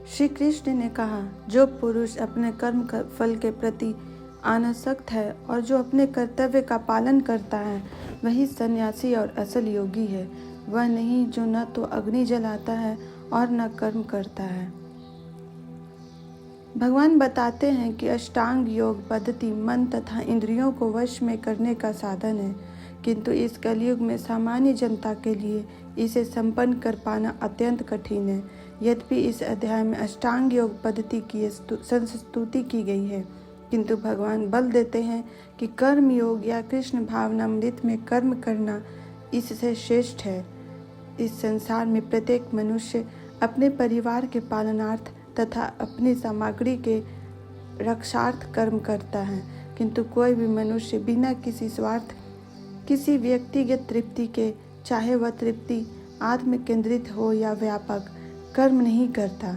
श्री कृष्ण ने कहा, जो पुरुष अपने कर्म फल के प्रति आसक्त है और जो अपने कर्तव्य का पालन करता है, वही सन्यासी और असल योगी है। वह नहीं जो न तो अग्नि जलाता है और न कर्म करता है। भगवान बताते हैं कि अष्टांग योग पद्धति मन तथा इंद्रियों को वश में करने का साधन है, किंतु इस कलयुग में सामान्य जनता के लिए इसे संपन्न कर पाना अत्यंत कठिन है। यद्यपि इस अध्याय में अष्टांग योग पद्धति की संस्तुति की गई है, किंतु भगवान बल देते हैं कि कर्म योग या कृष्ण भावनामृत में कर्म करना इससे श्रेष्ठ है। इस संसार में प्रत्येक मनुष्य अपने परिवार के पालनार्थ तथा अपनी सामग्री के रक्षार्थ कर्म करता है, किंतु कोई भी मनुष्य बिना किसी स्वार्थ, किसी व्यक्तिगत तृप्ति के, चाहे वह तृप्ति आत्म केंद्रित हो या व्यापक, कर्म नहीं करता।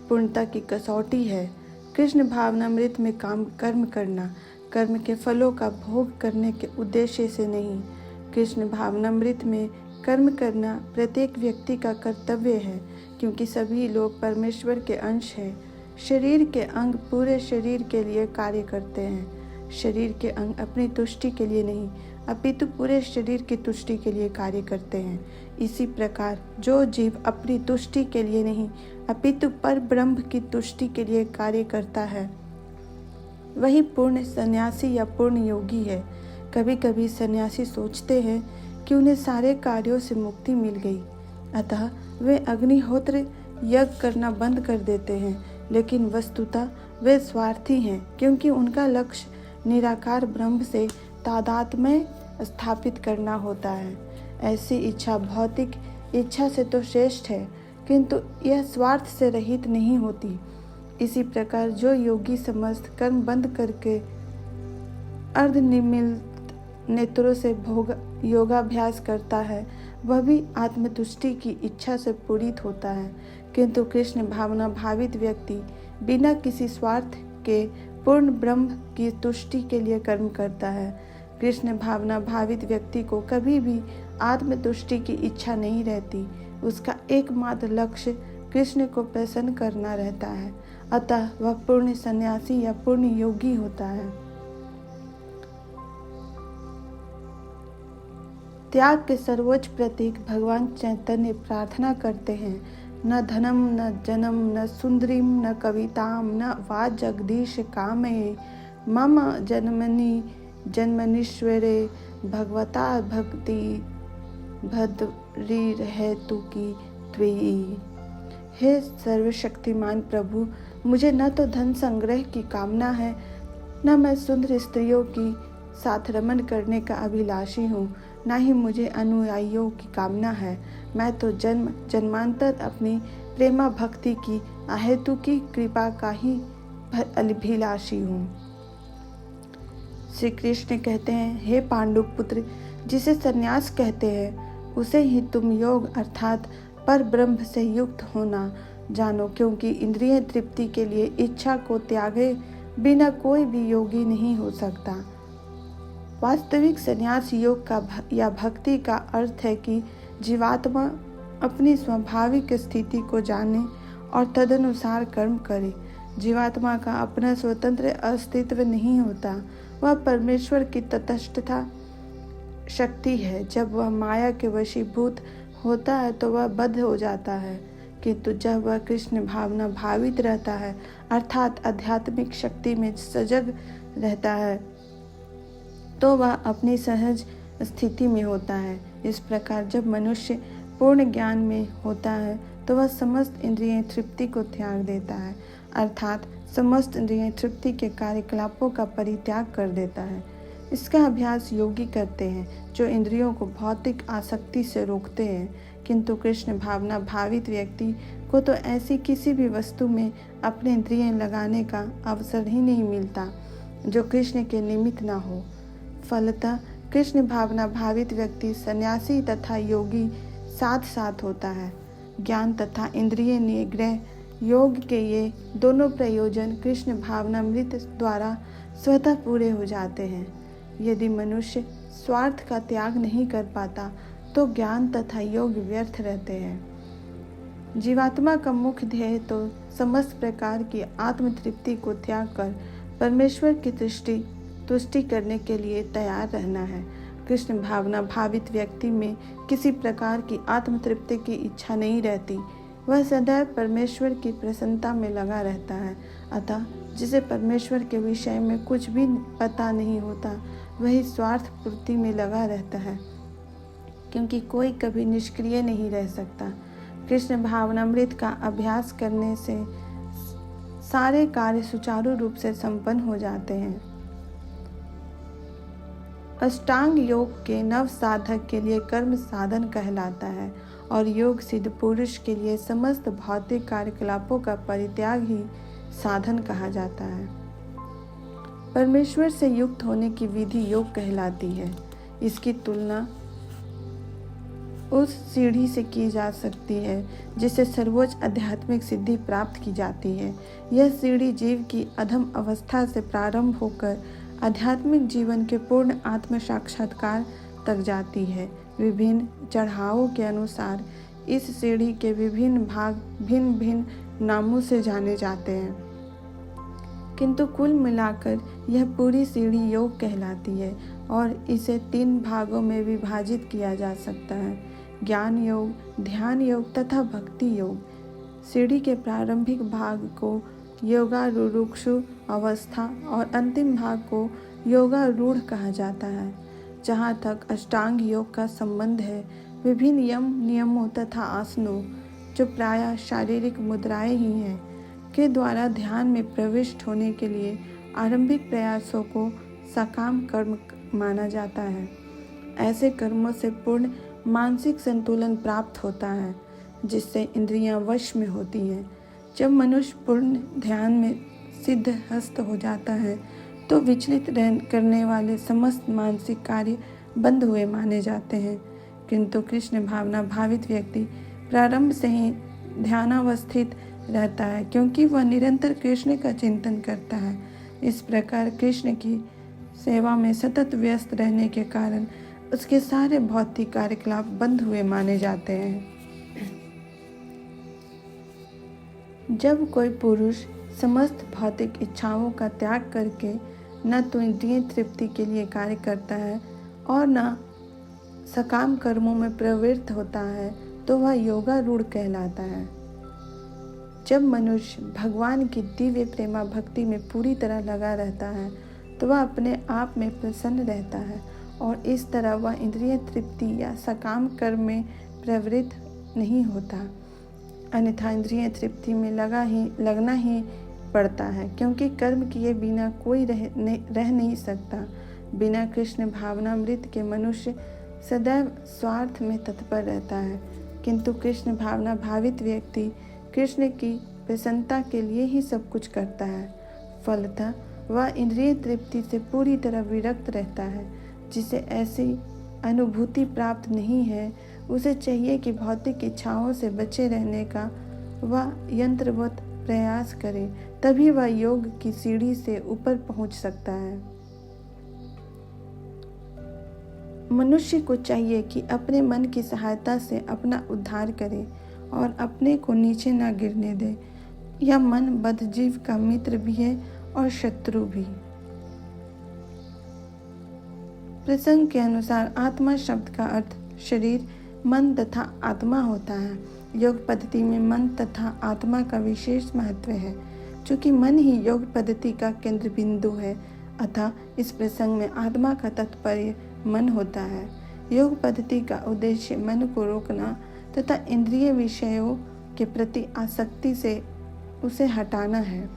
पूर्णता की कसौटी है कृष्ण भावनामृत में कर्म करना, कर्म के फलों का भोग करने के उद्देश्य से नहीं। कृष्ण भावनामृत में कर्म करना प्रत्येक व्यक्ति का कर्तव्य है, क्योंकि सभी लोग परमेश्वर के अंश हैं। शरीर के अंग पूरे शरीर के लिए कार्य करते हैं। शरीर के अंग अपनी तुष्टि के लिए नहीं, अपितु पूरे शरीर की तुष्टि के लिए कार्य करते हैं। इसी प्रकार जो जीव अपनी तुष्टि के लिए नहीं, अपितु पर ब्रह्म की तुष्टि के लिए कार्य करता है, वही पूर्ण सन्यासी या पूर्ण योगी है। कभी कभी सन्यासी सोचते हैं कि उन्हें सारे कार्यों से मुक्ति मिल गई, अतः वे अग्निहोत्र यज्ञ करना बंद कर देते हैं, लेकिन वस्तुतः वे स्वार्थी हैं, क्योंकि उनका लक्ष्य निराकार ब्रह्म से तादात्म्य स्थापित करना होता है। ऐसी इच्छा भौतिक इच्छा से तो श्रेष्ठ है, किंतु यह स्वार्थ से रहित नहीं होती। इसी प्रकार जो योगी समस्त कर्म बंद करके अर्धनिमीलित नेत्रों से योगाभ्यास करता है, वह भी आत्मतुष्टि की इच्छा से पूरित होता है, किंतु कृष्ण भावना भावित व्यक्ति बिना किसी स्वार्थ के पूर्ण ब्रह्म की तुष्टि के लिए कर्म करता है। कृष्ण भावना भावित व्यक्ति को कभी भी आत्मतुष्टि की इच्छा नहीं रहती। उसका एकमात्र लक्ष्य कृष्ण को प्रसन्न करना रहता है, अतः वह पूर्ण सन्यासी या पूर्ण योगी होता है। त्याग के सर्वोच्च प्रतीक भगवान चैतन्य प्रार्थना करते हैं, न धनम न जनम न सुंदरीम न कविताम न वा जगदीश कामये मम जन्मनि जन्मनीश्वरे भगवता भक्ति भद्री हेतु की त्वयि। हे सर्वशक्तिमान प्रभु, मुझे न तो धन संग्रह की कामना है, न मैं सुंदर स्त्रियों की साथ रमन करने का अभिलाषी हूँ, न ही मुझे अनुयायियों की कामना है। मैं तो जन्म जन्मांतर अपनी प्रेमा भक्ति की अहेतु की कृपा का ही अभिलाषी हूँ। श्री कृष्ण कहते हैं, हे पांडु पुत्र, जिसे सन्यास कहते हैं उसे ही तुम योग अर्थात पर ब्रह्म से युक्त होना जानो, क्योंकि इंद्रिय तृप्ति के लिए इच्छा को त्यागे बिना कोई भी योगी नहीं हो सकता। वास्तविक संन्यास योग का या भक्ति का अर्थ है कि जीवात्मा अपनी स्वाभाविक स्थिति को जाने और तदनुसार कर्म करे। जीवात्मा का अपना स्वतंत्र अस्तित्व नहीं होता, वह परमेश्वर की तटस्थता शक्ति है। जब वह माया के वशीभूत होता है तो वह बद्ध हो जाता है, किंतु जब वह कृष्ण भावना भावित रहता है अर्थात आध्यात्मिक शक्ति में सजग रहता है, तो वह अपनी सहज स्थिति में होता है। इस प्रकार जब मनुष्य पूर्ण ज्ञान में होता है तो वह समस्त इंद्रिय तृप्ति को त्याग देता है, अर्थात समस्त इंद्रिय तृप्ति के कार्यकलापों का परित्याग कर देता है। इसका अभ्यास योगी करते हैं जो इंद्रियों को भौतिक आसक्ति से रोकते हैं, किंतु कृष्ण भावना भावित व्यक्ति को तो ऐसी किसी भी वस्तु में अपने इंद्रिय लगाने का अवसर ही नहीं मिलता जो कृष्ण के निमित्त न हो। फलतः कृष्ण भावना भावित व्यक्ति सन्यासी तथा योगी साथ साथ होता है। ज्ञान तथा इंद्रिय निग्रह योग के ये दोनों प्रयोजन कृष्ण भावनामृत द्वारा स्वतः पूरे हो जाते हैं। यदि मनुष्य स्वार्थ का त्याग नहीं कर पाता तो ज्ञान तथा योग व्यर्थ रहते हैं। जीवात्मा का मुख्य ध्येय तो समस्त प्रकार की आत्मतृप्ति को त्याग कर परमेश्वर की तुष्टि करने के लिए तैयार रहना है। कृष्ण भावना भावित व्यक्ति में किसी प्रकार की आत्मतृप्ति की इच्छा नहीं रहती। वह सदैव परमेश्वर की प्रसन्नता में लगा रहता है। अतः जिसे परमेश्वर के विषय में कुछ भी पता नहीं होता, वही स्वार्थ पूर्ति में लगा रहता है, क्योंकि कोई कभी निष्क्रिय नहीं रह सकता। कृष्ण भावनामृत का अभ्यास करने से सारे कार्य सुचारू रूप से संपन्न हो जाते हैं। अष्टांग योग के नव साधक के लिए कर्म साधन कहलाता है और योग सिद्ध पुरुष के लिए समस्त भौतिक कार्यकलापों का परित्याग ही साधन कहा जाता है। परमेश्वर से युक्त होने की विधि योग कहलाती है। इसकी तुलना उस सीढ़ी से की जा सकती है जिससे सर्वोच्च आध्यात्मिक सिद्धि प्राप्त की जाती है। यह सीढ़ी जीव की अधम अवस्था से प्रारंभ होकर आध्यात्मिक जीवन के पूर्ण आत्म साक्षात्कार तक जाती है। विभिन्न चढ़ावों के अनुसार इस सीढ़ी के विभिन्न भाग भिन्न भिन्न नामों से जाने जाते हैं, किंतु कुल मिलाकर यह पूरी सीढ़ी योग कहलाती है और इसे 3 भागों में विभाजित किया जा सकता है: ज्ञान योग, ध्यान योग तथा भक्ति योग। सीढ़ी के प्रारंभिक भाग को योगारूढ़ अवस्था और अंतिम भाग को योगारूढ़ कहा जाता है। जहाँ तक अष्टांग योग का संबंध है, विभिन्न नियमों तथा आसनों, जो प्रायः शारीरिक मुद्राएं ही हैं, के द्वारा ध्यान में प्रविष्ट होने के लिए आरंभिक प्रयासों को सकाम कर्म माना जाता है। ऐसे कर्मों से पूर्ण मानसिक संतुलन प्राप्त होता है, जिससे इंद्रियां वश में होती हैं। जब मनुष्य पूर्ण ध्यान में सिद्धहस्त हो जाता है, तो विचलित करने वाले समस्त मानसिक कार्य बंद हुए माने जाते हैं। किंतु कृष्ण भावना भावित व्यक्ति प्रारंभ से ही ध्यानावस्थित रहता है, क्योंकि वह निरंतर कृष्ण का चिंतन करता है। इस प्रकार कृष्ण की सेवा में सतत व्यस्त रहने के कारण उसके सारे भौतिक कार्यकलाप बंद हुए माने जाते हैं। जब कोई पुरुष समस्त भौतिक इच्छाओं का त्याग करके न तो इंद्रिय तृप्ति के लिए कार्य करता है और न सकाम कर्मों में प्रवृत्त होता है, तो वह योगारूढ़ कहलाता है। जब मनुष्य भगवान की दिव्य प्रेमा भक्ति में पूरी तरह लगा रहता है, तो वह अपने आप में प्रसन्न रहता है और इस तरह वह इंद्रिय तृप्ति या सकाम कर्म में प्रवृत्त नहीं होता। अन्यथा इंद्रिय तृप्ति में लगना ही पड़ता है, क्योंकि कर्म किए बिना कोई रह नहीं सकता। बिना कृष्ण भावनामृत के मनुष्य सदैव स्वार्थ में तत्पर रहता है, किंतु कृष्ण भावना भावित व्यक्ति कृष्ण की प्रसन्नता के लिए ही सब कुछ करता है। फलतः वह इंद्रिय तृप्ति से पूरी तरह विरक्त रहता है। जिसे ऐसी अनुभूति प्राप्त नहीं है, उसे चाहिए कि भौतिक इच्छाओं से बचे रहने का वह यंत्रवत प्रयास करे, तभी वह योग की सीढ़ी से ऊपर पहुंच सकता है। मनुष्य को चाहिए कि अपने मन की सहायता से अपना उद्धार करे और अपने को नीचे ना गिरने दे। यह मन बद्धजीव का मित्र भी है और शत्रु भी। प्रसंग के अनुसार आत्मा शब्द का अर्थ शरीर, मन तथा आत्मा होता है। योग पद्धति में मन तथा आत्मा का विशेष महत्व है। चूँकि मन ही योग पद्धति का केंद्र बिंदु है, अतः इस प्रसंग में आत्मा का तात्पर्य मन होता है। योग पद्धति का उद्देश्य मन को रोकना तथा इंद्रिय विषयों के प्रति आसक्ति से उसे हटाना है।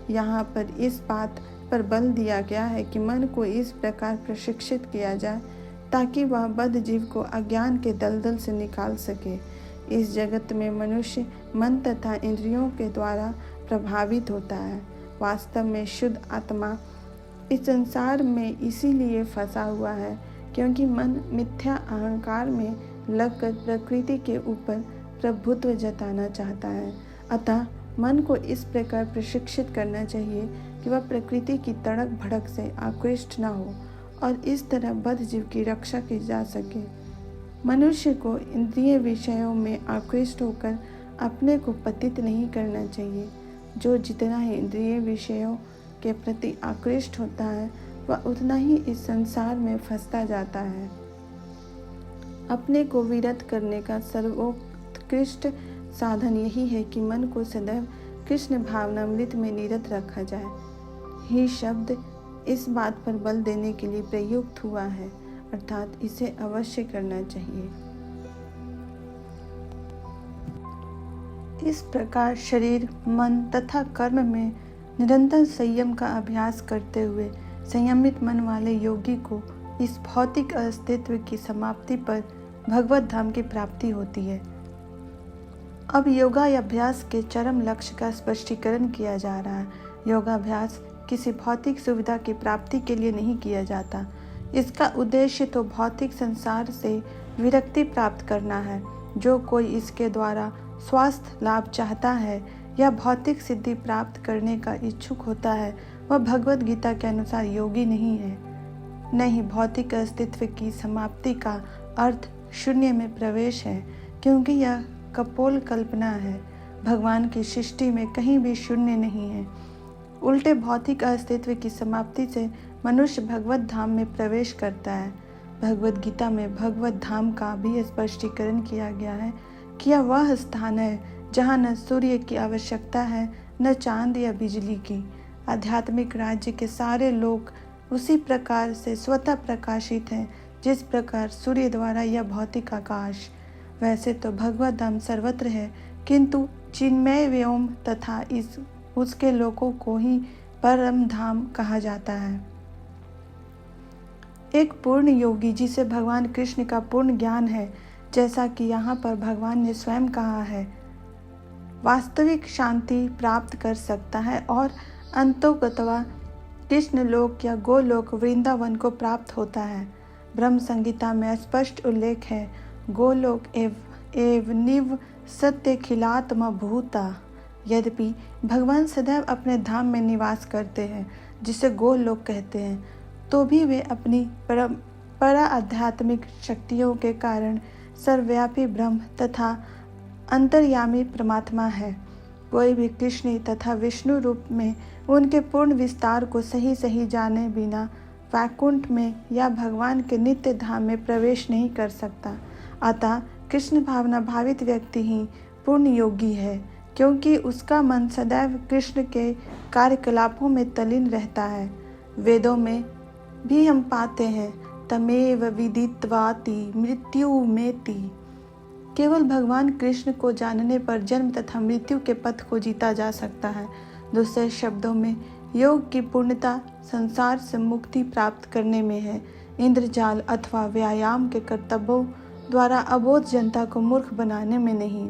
यहाँ पर इस बात पर बल दिया गया है कि मन को इस प्रकार प्रशिक्षित किया जाए ताकि वह बद्ध जीव को अज्ञान के दलदल से निकाल सके। इस जगत में मनुष्य मन तथा इंद्रियों के द्वारा प्रभावित होता है। वास्तव में शुद्ध आत्मा इस संसार में इसीलिए फंसा हुआ है क्योंकि मन मिथ्या अहंकार में लगकर प्रकृति के ऊपर प्रभुत्व जताना चाहता है। अतः मन को इस प्रकार प्रशिक्षित करना चाहिए कि वह प्रकृति की तड़क भड़क से आकृष्ट न हो और इस तरह बद्ध जीव की रक्षा की जा सके। मनुष्य को इंद्रिय विषयों में आकृष्ट होकर अपने को पतित नहीं करना चाहिए। जो जितना ही इंद्रिय विषयों के प्रति आकृष्ट होता है वह उतना ही इस संसार में फंसता जाता है। अपने को विरत करने का सर्वोत्कृष्ट साधन यही है कि मन को सदैव कृष्ण भावनामृत में निरत रखा जाए। ही शब्द इस बात पर बल देने के लिए प्रयुक्त हुआ है, अर्थात इसे अवश्य करना चाहिए। इस प्रकार शरीर, मन तथा कर्म में निरंतर संयम का अभ्यास करते हुए संयमित मन वाले योगी को इस भौतिक अस्तित्व की समाप्ति पर भगवत धाम की प्राप्ति होती है। अब योगाभ्यास के चरम लक्ष्य का स्पष्टीकरण किया जा रहा है। योगाभ्यास किसी भौतिक सुविधा की प्राप्ति के लिए नहीं किया जाता। इसका उद्देश्य तो भौतिक संसार से विरक्ति प्राप्त करना है। जो कोई इसके द्वारा स्वास्थ्य लाभ चाहता है या भौतिक सिद्धि प्राप्त करने का इच्छुक होता है वह भगवत गीता के अनुसार योगी नहीं है। नहीं, भौतिक अस्तित्व की समाप्ति का अर्थ शून्य में प्रवेश है, क्योंकि यह कपोल कल्पना है। भगवान की सृष्टि में कहीं भी शून्य नहीं है। उल्टे भौतिक अस्तित्व की समाप्ति से मनुष्य भगवत धाम में प्रवेश करता है। भगवत गीता में भगवत धाम का भी स्पष्टीकरण किया गया है कि यह वह स्थान है जहाँ न सूर्य की आवश्यकता है न चांद या बिजली की। आध्यात्मिक राज्य के सारे लोक उसी प्रकार से स्वतः प्रकाशित हैं जिस प्रकार सूर्य द्वारा यह भौतिक आकाश। वैसे तो भगवत धाम सर्वत्र है, किंतु चिन्मय व्योम तथा उसके लोकों को ही परम धाम कहा जाता है। एक पूर्ण योगी जिसे भगवान कृष्ण का पूर्ण ज्ञान है, जैसा कि यहाँ पर भगवान ने स्वयं कहा है, वास्तविक शांति प्राप्त कर सकता है और अंतोगतवा कृष्ण लोक या गोलोक वृंदावन को प्राप्त होता है। ब्रह्म संगीता में स्पष्ट उल्लेख है, गोलोक एव निव सत्य खिलात्म भूता। यद्यपि भगवान सदैव अपने धाम में निवास करते हैं जिसे गोलोक कहते हैं, तो भी वे अपनी परा आध्यात्मिक शक्तियों के कारण सर्वव्यापी ब्रह्म तथा अंतर्यामी परमात्मा है। कोई भी कृष्ण तथा विष्णु रूप में उनके पूर्ण विस्तार को सही सही जाने बिना वैकुंठ में या भगवान के नित्य धाम में प्रवेश नहीं कर सकता। अतः कृष्ण भावना भावित व्यक्ति ही पूर्ण योगी है, क्योंकि उसका मन सदैव कृष्ण के कार्यकलापों में तल्लीन रहता है। वेदों में भी हम पाते हैं, तमेव विदित्वाति मृत्यु मेति। केवल भगवान कृष्ण को जानने पर जन्म तथा मृत्यु के पथ को जीता जा सकता है। दूसरे शब्दों में योग की पूर्णता संसार से मुक्ति प्राप्त करने में है, इंद्रजाल अथवा व्यायाम के कर्तव्यों द्वारा अबोध जनता को मूर्ख बनाने में नहीं।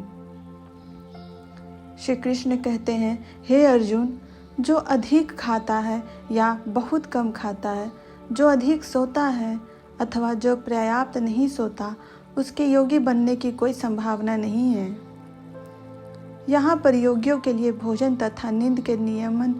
श्री कृष्ण कहते हैं, हे अर्जुन, जो अधिक खाता है या बहुत कम खाता है, जो अधिक सोता है अथवा जो पर्याप्त नहीं सोता, उसके योगी बनने की कोई संभावना नहीं है। यहाँ पर योगियों के लिए भोजन तथा नींद के नियमन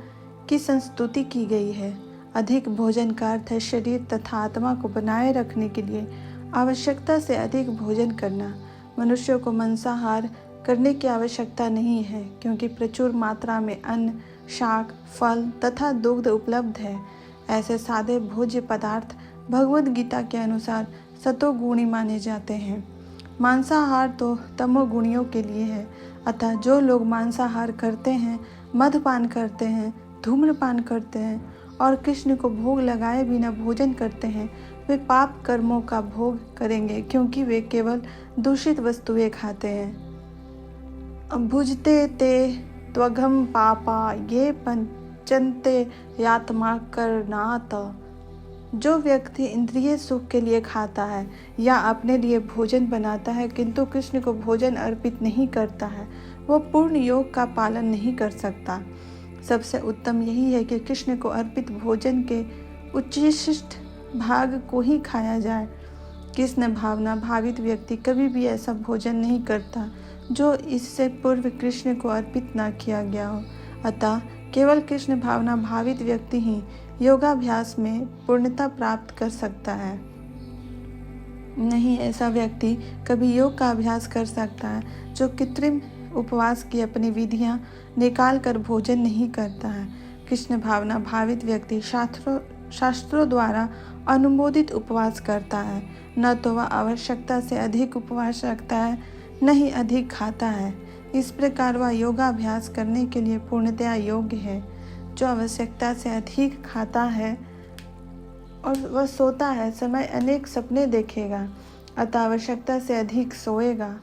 की संस्तुति की गई है। अधिक भोजन का अर्थ है शरीर तथा आत्मा को बनाए रखने के लिए आवश्यकता से अधिक भोजन करना। मनुष्यों को मांसाहार करने की आवश्यकता नहीं है, क्योंकि प्रचुर मात्रा में अन्न, शाक, फल तथा दुग्ध उपलब्ध है। ऐसे सादे भोज्य पदार्थ भगवद गीता के अनुसार सतोगुणी माने जाते हैं। मांसाहार तो तमोगुणियों के लिए है। अतः जो लोग मांसाहार करते हैं, मदपान करते हैं, धूम्रपान करते हैं और कृष्ण को भोग लगाए बिना भोजन करते हैं, वे पाप कर्मों का भोग करेंगे, क्योंकि वे केवल दूषित वस्तुएं खाते हैं। भुजते ते त्वघम पापा ये पंचन्ते यात्मा करनाथ। जो व्यक्ति इंद्रिय सुख के लिए खाता है या अपने लिए भोजन बनाता है किंतु कृष्ण को भोजन अर्पित नहीं करता है, वो पूर्ण योग का पालन नहीं कर सकता। सबसे उत्तम यही है कि कृष्ण को अर्पित भोजन के उच्चिष्ट भाग को ही खाया जाए। कृष्ण भावना भावित व्यक्ति कभी भी ऐसा भोजन नहीं करता जो इससे पूर्व कृष्ण को अर्पित ना किया गया हो। अतः केवल कृष्ण भावना भावित व्यक्ति ही योगाभ्यास में पूर्णता प्राप्त कर सकता है। नहीं, ऐसा व्यक्ति कभी योग का अभ्यास कर सकता है जो कृत्रिम उपवास की अपनी विधियां निकाल कर भोजन नहीं करता है। कृष्ण भावना भावित व्यक्ति शास्त्रों द्वारा अनुमोदित उपवास करता है। न तो वह आवश्यकता से अधिक उपवास रखता है, न ही अधिक खाता है। इस प्रकार वह योगाभ्यास करने के लिए पूर्णतया योग्य है। जो आवश्यकता से अधिक खाता है और वह सोता है, समय अनेक सपने देखेगा, अतः आवश्यकता से अधिक सोएगा।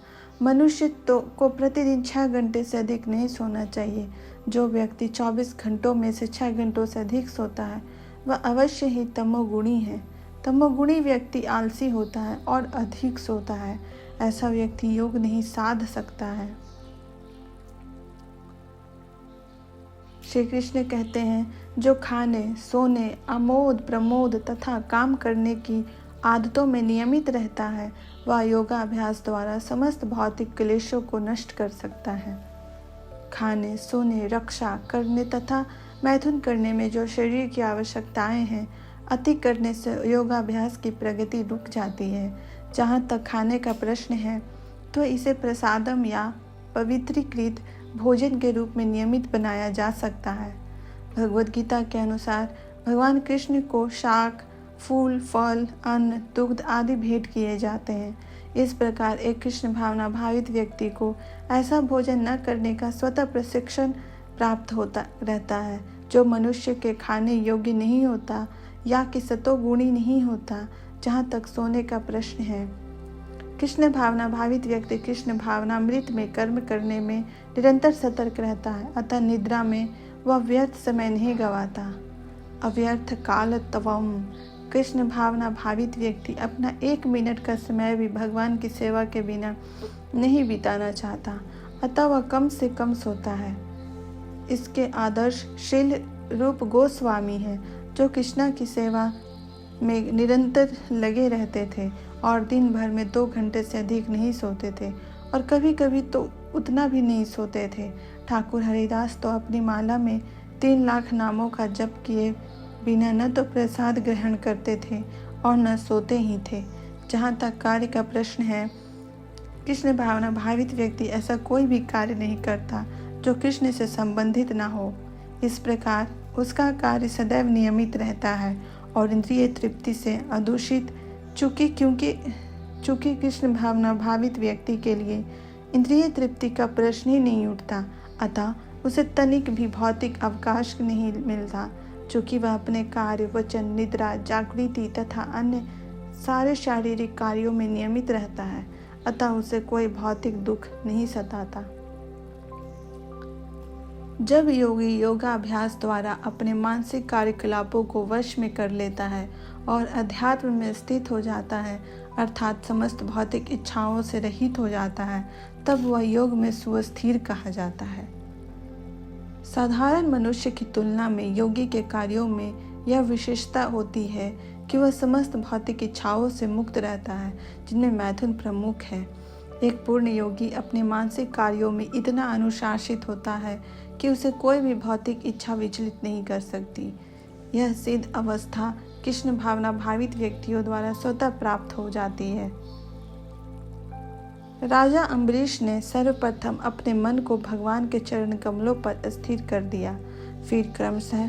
मनुष्य को प्रतिदिन 6 घंटे से अधिक नहीं सोना चाहिए। जो व्यक्ति 24 घंटों में से 6 घंटों से अधिक सोता है वह अवश्य ही तमोगुणी है। तमोगुणी व्यक्ति आलसी होता है और अधिक सोता है। ऐसा व्यक्ति योग नहीं साध सकता है। श्री कृष्ण कहते हैं, जो खाने, सोने, आमोद प्रमोद तथा काम करने की आदतों में नियमित रहता है वह योगाभ्यास द्वारा समस्त भौतिक क्लेशों को नष्ट कर सकता है। खाने, सोने, रक्षा करने तथा मैथुन करने में जो शरीर की आवश्यकताएं हैं, अति करने से योगाभ्यास की प्रगति रुक जाती है। जहाँ तक खाने का प्रश्न है तो इसे प्रसादम या पवित्रीकृत भोजन के रूप में नियमित बनाया जा सकता है। भगवद गीता के अनुसार भगवान कृष्ण को शाक, फूल, फल, अन्न, दुग्ध आदि भेंट किए जाते हैं। इस प्रकार एक कृष्ण भावना भावित व्यक्ति को ऐसा भोजन न करने का स्वतः प्रशिक्षण प्राप्त होता रहता है जो मनुष्य के खाने योग्य नहीं होता या कि सतोगुणी नहीं होता। जहाँ तक सोने का प्रश्न है, कृष्ण भावना भावित व्यक्ति कृष्ण भावनामृत में कर्म करने में निरंतर सतर्क रहता है, अतः निद्रा में वह व्यर्थ समय नहीं गवाता। अव्यर्थ काल तवम। कृष्ण भावना भावित व्यक्ति अपना 1 मिनट का समय भी भगवान की सेवा के बिना नहीं बिताना चाहता, अतः वह कम से कम सोता है। इसके आदर्श श्रील रूप गोस्वामी हैं, जो कृष्णा की सेवा में निरंतर लगे रहते थे और दिन भर में 2 घंटे से अधिक नहीं सोते थे और कभी कभी तो उतना भी नहीं सोते थे। ठाकुर हरिदास तो अपनी माला में 3 लाख नामों का जप किए बिना न तो प्रसाद ग्रहण करते थे और न सोते ही थे। जहाँ तक कार्य का प्रश्न है, कृष्ण भावना भावित व्यक्ति ऐसा कोई भी कार्य नहीं करता जो कृष्ण से संबंधित न हो। इस प्रकार उसका कार्य सदैव नियमित रहता है और इंद्रिय तृप्ति से अदूषित। चूँकि कृष्ण भावना भावित व्यक्ति के लिए इंद्रिय तृप्ति का प्रश्न ही नहीं उठता, अतः उसे तनिक भी भौतिक अवकाश नहीं मिलता। चूँकि वह अपने कार्य, वचन, निद्रा, जागृति तथा अन्य सारे शारीरिक कार्यों में नियमित रहता है, अतः उसे कोई भौतिक दुख नहीं सताता। जब योगी योगाभ्यास द्वारा अपने मानसिक कार्यकलापों को वश में कर लेता है और अध्यात्म में स्थित हो जाता है, अर्थात समस्त भौतिक इच्छाओं से रहित हो जाता है, तब वह योग में सुस्थिर कहा जाता है। साधारण मनुष्य की तुलना में योगी के कार्यों में यह विशेषता होती है कि वह समस्त भौतिक इच्छाओं से मुक्त रहता है, जिनमें मैथुन प्रमुख है। एक पूर्ण योगी अपने मानसिक कार्यों में इतना अनुशासित होता है कि उसे कोई भी भौतिक इच्छा विचलित नहीं कर सकती। यह सिद्ध अवस्था कृष्ण भावना भावित व्यक्तियों द्वारा स्वतः प्राप्त हो जाती है। राजा अम्बरीश ने सर्वप्रथम अपने मन को भगवान के चरण कमलों पर स्थिर कर दिया, फिर क्रमशः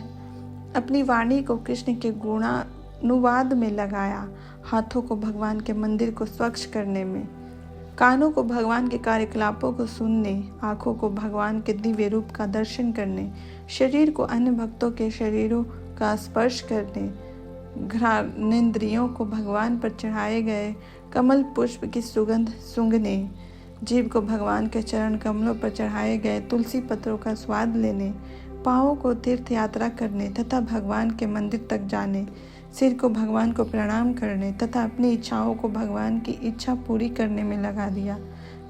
अपनी वाणी को कृष्ण के गुणानुवाद में लगाया, हाथों को भगवान के मंदिर को स्वच्छ करने में, कानों को भगवान के कार्यकलापों को सुनने, आँखों को भगवान के दिव्य रूप का दर्शन करने, शरीर को अन्य भक्तों के शरीरों का स्पर्श करने, घ्राणेन्द्रियों को भगवान पर चढ़ाए गए कमल पुष्प की सुगंध सूंघने, जीभ को भगवान के चरण कमलों पर चढ़ाए गए तुलसी पत्रों का स्वाद लेने, पाँवों को तीर्थ यात्रा करने तथा भगवान के मंदिर तक जाने, सिर को भगवान को प्रणाम करने तथा अपनी इच्छाओं को भगवान की इच्छा पूरी करने में लगा दिया।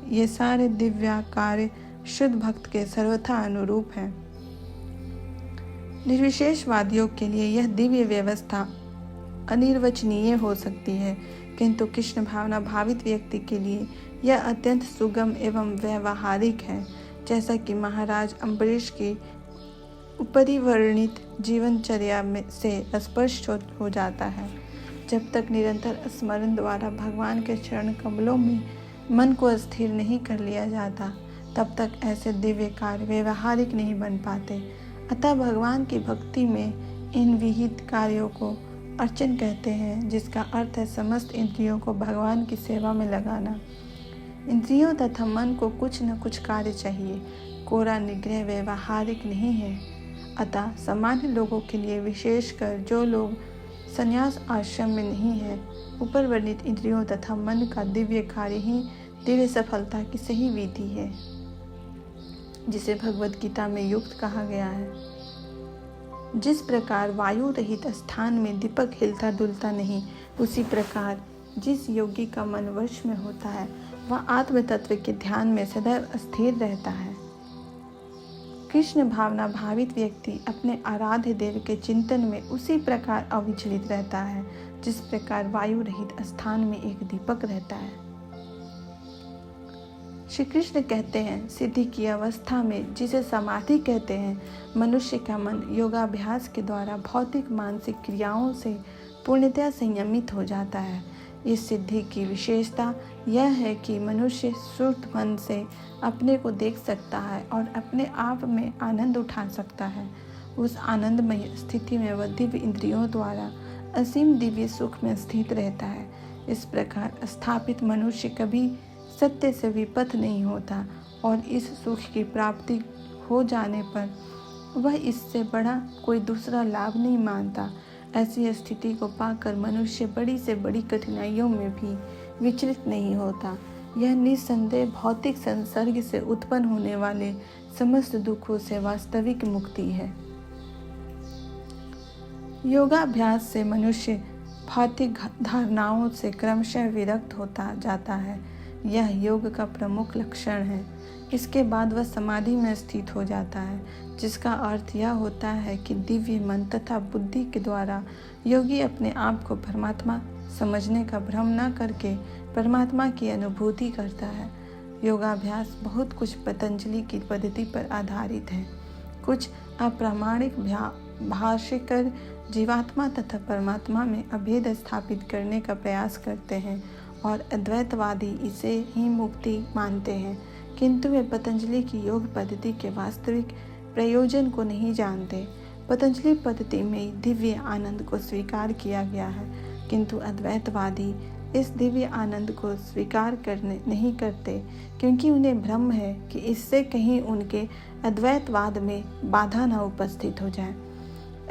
ये सारे दिव्य कार्य शुद्ध भक्त के सर्वथा अनुरूप हैं। निर्विशेषवादियों के लिए यह दिव्य व्यवस्था अनिर्वचनीय हो सकती है, किंतु कृष्ण भावना भावित व्यक्ति के लिए यह अत्यंत सुगम एवं व्यवहारिक है। जैसा कि महाराज अम्बरीश की उपरिवर्णित जीवनचर्या में से स्पष्ट हो जाता है। जब तक निरंतर स्मरण द्वारा भगवान के चरण कमलों में मन को स्थिर नहीं कर लिया जाता, तब तक ऐसे दिव्य कार्य व्यवहारिक नहीं बन पाते। अतः भगवान की भक्ति में इन विहित कार्यों को अर्चन कहते हैं, जिसका अर्थ है समस्त इंद्रियों को भगवान की सेवा में लगाना। इंद्रियों तथा मन को कुछ न कुछ कार्य चाहिए, कोरा निग्रह व्यवहारिक नहीं है। अतः सामान्य लोगों के लिए, विशेषकर जो लोग संन्यास आश्रम में नहीं है, ऊपर वर्णित इंद्रियों तथा मन का दिव्य कार्य ही दिव्य सफलता की सही विधि है, जिसे भगवद गीता में युक्त कहा गया है। जिस प्रकार वायु रहित स्थान में दीपक हिलता डुलता नहीं, उसी प्रकार जिस योगी का मन वश में होता है, वह आत्म तत्व के ध्यान में सदैव स्थिर रहता है। कृष्ण भावना भावित व्यक्ति अपने आराध्य देव के चिंतन में उसी प्रकार अविचलित रहता है, जिस प्रकार वायु रहित स्थान में एक दीपक रहता है। श्री कृष्ण कहते हैं, सिद्धि की अवस्था में, जिसे समाधि कहते हैं, मनुष्य का मन योगाभ्यास के द्वारा भौतिक मानसिक क्रियाओं से पूर्णतया संयमित हो जाता है। इस सिद्धि की विशेषता यह है कि मनुष्य शुद्ध मन से अपने को देख सकता है और अपने आप में आनंद उठा सकता है। उस आनंदमय स्थिति में वह दिव्य इंद्रियों द्वारा असीम दिव्य सुख में स्थित रहता है। इस प्रकार स्थापित मनुष्य कभी सत्य से विपथ नहीं होता और इस सुख की प्राप्ति हो जाने पर वह इससे बड़ा कोई दूसरा लाभ नहीं मानता। ऐसी स्थिति को पाकर मनुष्य बड़ी से बड़ी कठिनाइयों में भी विचलित नहीं होता। यह निस्संदेह भौतिक संसर्ग से उत्पन्न होने वाले समस्त दुखों से वास्तविक मुक्ति है। योगाभ्यास से मनुष्य भौतिक धारणाओं से क्रमशः विरक्त होता जाता है। यह योग का प्रमुख लक्षण है। इसके बाद वह समाधि में स्थित हो जाता है, जिसका अर्थ यह होता है कि दिव्य मन तथा बुद्धि के द्वारा योगी अपने आप को परमात्मा समझने का भ्रम न करके परमात्मा की अनुभूति करता है। योगाभ्यास बहुत कुछ पतंजलि की पद्धति पर आधारित है। कुछ अप्रामाणिक भाष्यकर जीवात्मा तथा परमात्मा में अभेद स्थापित करने का प्रयास करते हैं और अद्वैतवादी इसे ही मुक्ति मानते हैं, किंतु वे पतंजलि की योग पद्धति के वास्तविक प्रयोजन को नहीं जानते। पतंजलि पद्धति में दिव्य आनंद को स्वीकार किया गया है, किंतु अद्वैतवादी इस दिव्य आनंद को स्वीकार नहीं करते, क्योंकि उन्हें भ्रम है कि इससे कहीं उनके अद्वैतवाद में बाधा न उपस्थित हो जाए।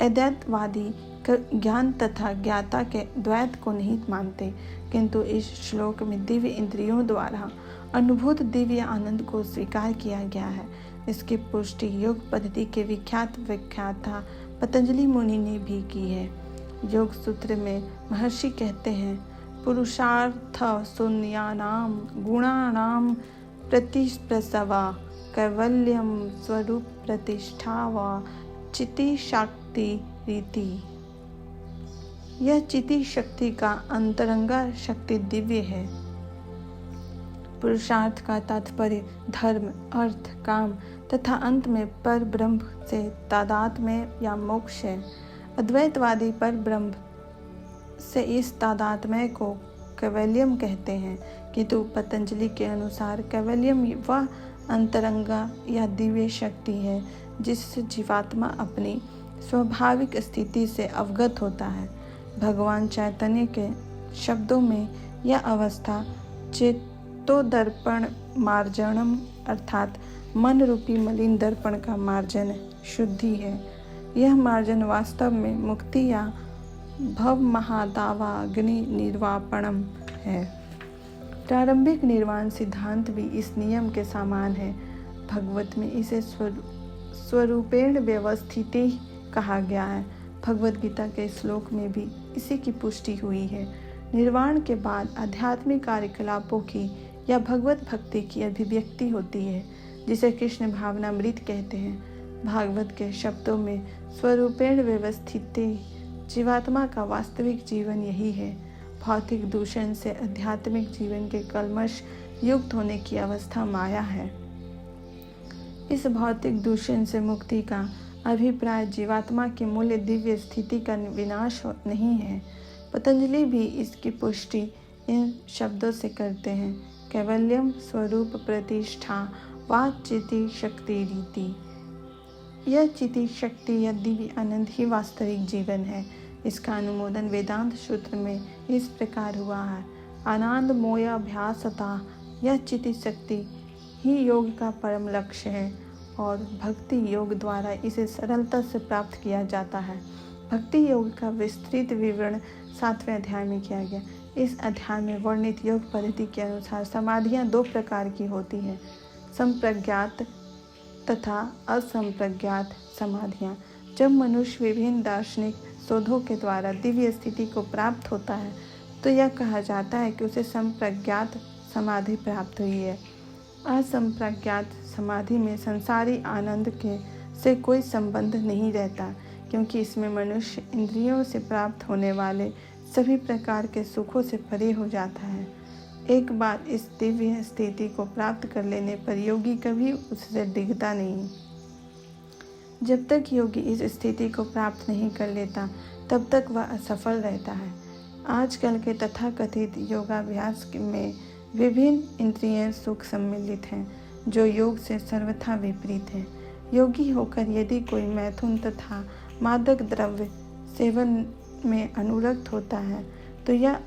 अद्वैतवादी ज्ञान तथा ज्ञाता के द्वैत को नहीं मानते, किंतु इस श्लोक में दिव्य इंद्रियों द्वारा अनुभूत दिव्य आनंद को स्वीकार किया गया है। इसकी पुष्टि योग पद्धति के विख्यात व्याख्याता पतंजलि मुनि ने भी की है। योग सूत्र में महर्षि कहते हैं, पुरुषार्थ शून्यानां गुणानां प्रतिप्रसवा कैवल्यम स्वरूप प्रतिष्ठा व चिति शक्ति रीति। यह चिति शक्ति का अंतरंगा शक्ति दिव्य है। पुरुषार्थ का तात्पर्य धर्म, अर्थ, काम तथा अंत में पर ब्रह्म से तादात्म्य या मोक्ष है। अद्वैतवादी पर ब्रह्म से इस तादात्म्य को कैवल्यम कहते हैं, किंतु पतंजलि के अनुसार कैवल्यम वह अंतरंगा या दिव्य शक्ति है जिससे जीवात्मा अपनी स्वाभाविक स्थिति से अवगत होता है। भगवान चैतन्य के शब्दों में यह अवस्था चेतोदर्पण मार्जनम अर्थात मन रूपी मलिन दर्पण का मार्जन शुद्धि है। यह मार्जन वास्तव में मुक्ति या भव महादावाग्नि निर्वापणम है। प्रारंभिक निर्वाण सिद्धांत भी इस नियम के समान है। भगवत में इसे स्वरूपेण व्यवस्थिति कहा गया है। भगवद गीता के श्लोक में भी इसी की पुष्टि हुई है। निर्वाण के बाद आध्यात्मिक कार्यकलापों की या भगवत भक्ति की अभिव्यक्ति होती है, जिसे कृष्ण भावनामृत कहते हैं। भागवत के शब्दों में स्वरूपेण व्यवस्थित जीवात्मा का वास्तविक जीवन यही है। भौतिक दूषण से आध्यात्मिक जीवन के कलमश युक्त होने की अवस्था माया है। इस भौतिक दूषण से मुक्ति का अभिप्राय जीवात्मा की मूल्य दिव्य स्थिति का विनाश नहीं है। पतंजलि भी इसकी पुष्टि इन शब्दों से करते हैं, कैवल्यम स्वरूप प्रतिष्ठा वा चिति शक्ति रीति। यह चिति शक्ति या दिव्य आनंद ही वास्तविक जीवन है। इसका अनुमोदन वेदांत सूत्र में इस प्रकार हुआ है। आनंद मोयाभ्यासता, यह चिति शक्ति ही योग का परम लक्ष्य है और भक्ति योग द्वारा इसे सरलता से प्राप्त किया जाता है। भक्ति योग का विस्तृत विवरण 7वें अध्याय में किया गया। इस अध्याय में वर्णित योग पद्धति के अनुसार समाधियां 2 प्रकार की होती हैं, संप्रज्ञात तथा असंप्रज्ञात समाधियां। जब मनुष्य विभिन्न दार्शनिक शोधों के द्वारा दिव्य स्थिति को प्राप्त होता है तो यह कहा जाता है कि उसे संप्रज्ञात समाधि प्राप्त हुई है। असंप्रज्ञात समाधि में संसारी आनंद के से कोई संबंध नहीं रहता, क्योंकि इसमें मनुष्य इंद्रियों से प्राप्त होने वाले सभी प्रकार के सुखों से परे हो जाता है। एक बार इस दिव्य स्थिति को प्राप्त कर लेने पर योगी कभी उससे डिगता नहीं। जब तक योगी इस स्थिति को प्राप्त नहीं कर लेता तब तक वह असफल रहता है। आजकल के तथाकथित योगाभ्यास में विभिन्न इंद्रिय सुख सम्मिलित हैं, जो योग से सर्वथा विपरीत है। योगी होकर यदि कोई मैथुन तथा मादक द्रव्य सेवन में अनुरक्त होता है तो यह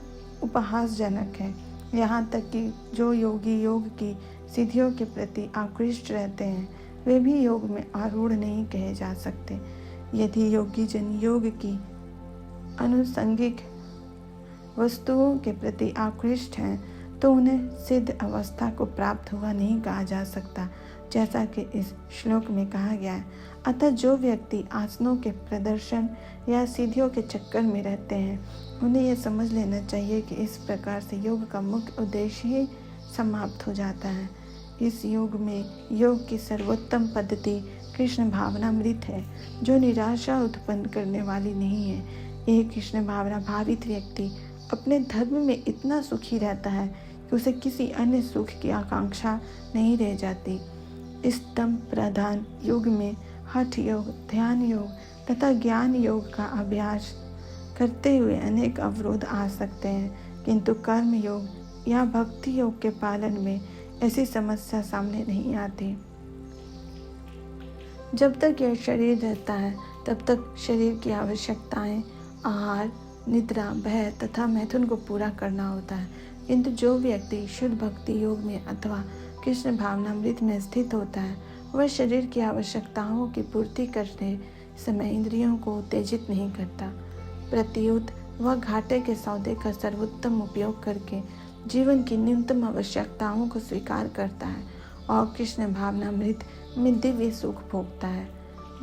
उपहासजनक है। यहाँ तक कि जो योगी योग की सिद्धियों के प्रति आकृष्ट रहते हैं वे भी योग में आरूढ़ नहीं कहे जा सकते। यदि योगी जन योग की अनुसंगिक वस्तुओं के प्रति आकृष्ट हैं तो उन्हें सिद्ध अवस्था को प्राप्त हुआ नहीं कहा जा सकता, जैसा कि इस श्लोक में कहा गया है। अतः जो व्यक्ति आसनों के प्रदर्शन या सिद्धियों के चक्कर में रहते हैं उन्हें यह समझ लेना चाहिए कि इस प्रकार से योग का मुख्य उद्देश्य ही समाप्त हो जाता है। इस योग में योग की सर्वोत्तम पद्धति कृष्ण भावनामृत है, जो निराशा उत्पन्न करने वाली नहीं है। एक कृष्ण भावना भावित व्यक्ति अपने धर्म में इतना सुखी रहता है कि उसे किसी अन्य सुख की आकांक्षा नहीं रह जाती। इस तम प्रधान युग में हठ योग, ध्यान योग तथा ज्ञान योग का अभ्यास करते हुए अनेक अवरोध आ सकते हैं, किंतु कर्म योग या भक्ति योग के पालन में ऐसी समस्या सामने नहीं आती। जब तक यह शरीर रहता है तब तक शरीर की आवश्यकताएं, आहार, निद्रा, भय तथा मैथुन को पूरा करना होता है, किंतु जो व्यक्ति शुद्ध भक्ति योग में अथवा कृष्ण भावनामृत में स्थित होता है वह शरीर की आवश्यकताओं की पूर्ति करते समय इंद्रियों को उत्तेजित नहीं करता। प्रत्युत वह घाटे के सौदे का सर्वोत्तम उपयोग करके जीवन की न्यूनतम आवश्यकताओं को स्वीकार करता है और कृष्ण भावनामृत में दिव्य सुख भोगता है।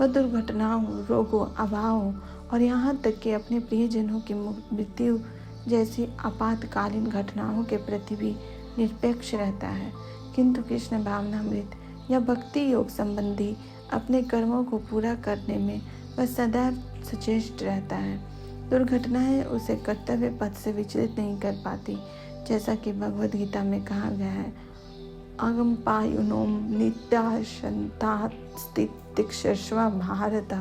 वह दुर्घटनाओं, रोगों, अभावों और यहाँ तक कि अपने प्रियजनों की मृत्यु जैसी आपातकालीन घटनाओं के प्रति भी निरपेक्ष रहता है, किंतु कृष्ण भावनामृत या भक्ति योग संबंधी अपने कर्मों को पूरा करने में वह सदैव सचेष्ट रहता है। दुर्घटनाएं उसे कर्तव्य पथ से विचलित नहीं कर पाती, जैसा कि भगवद गीता में कहा गया है, अगम पायुनोम नित्याशंतास्तितिक्षस्व भारत।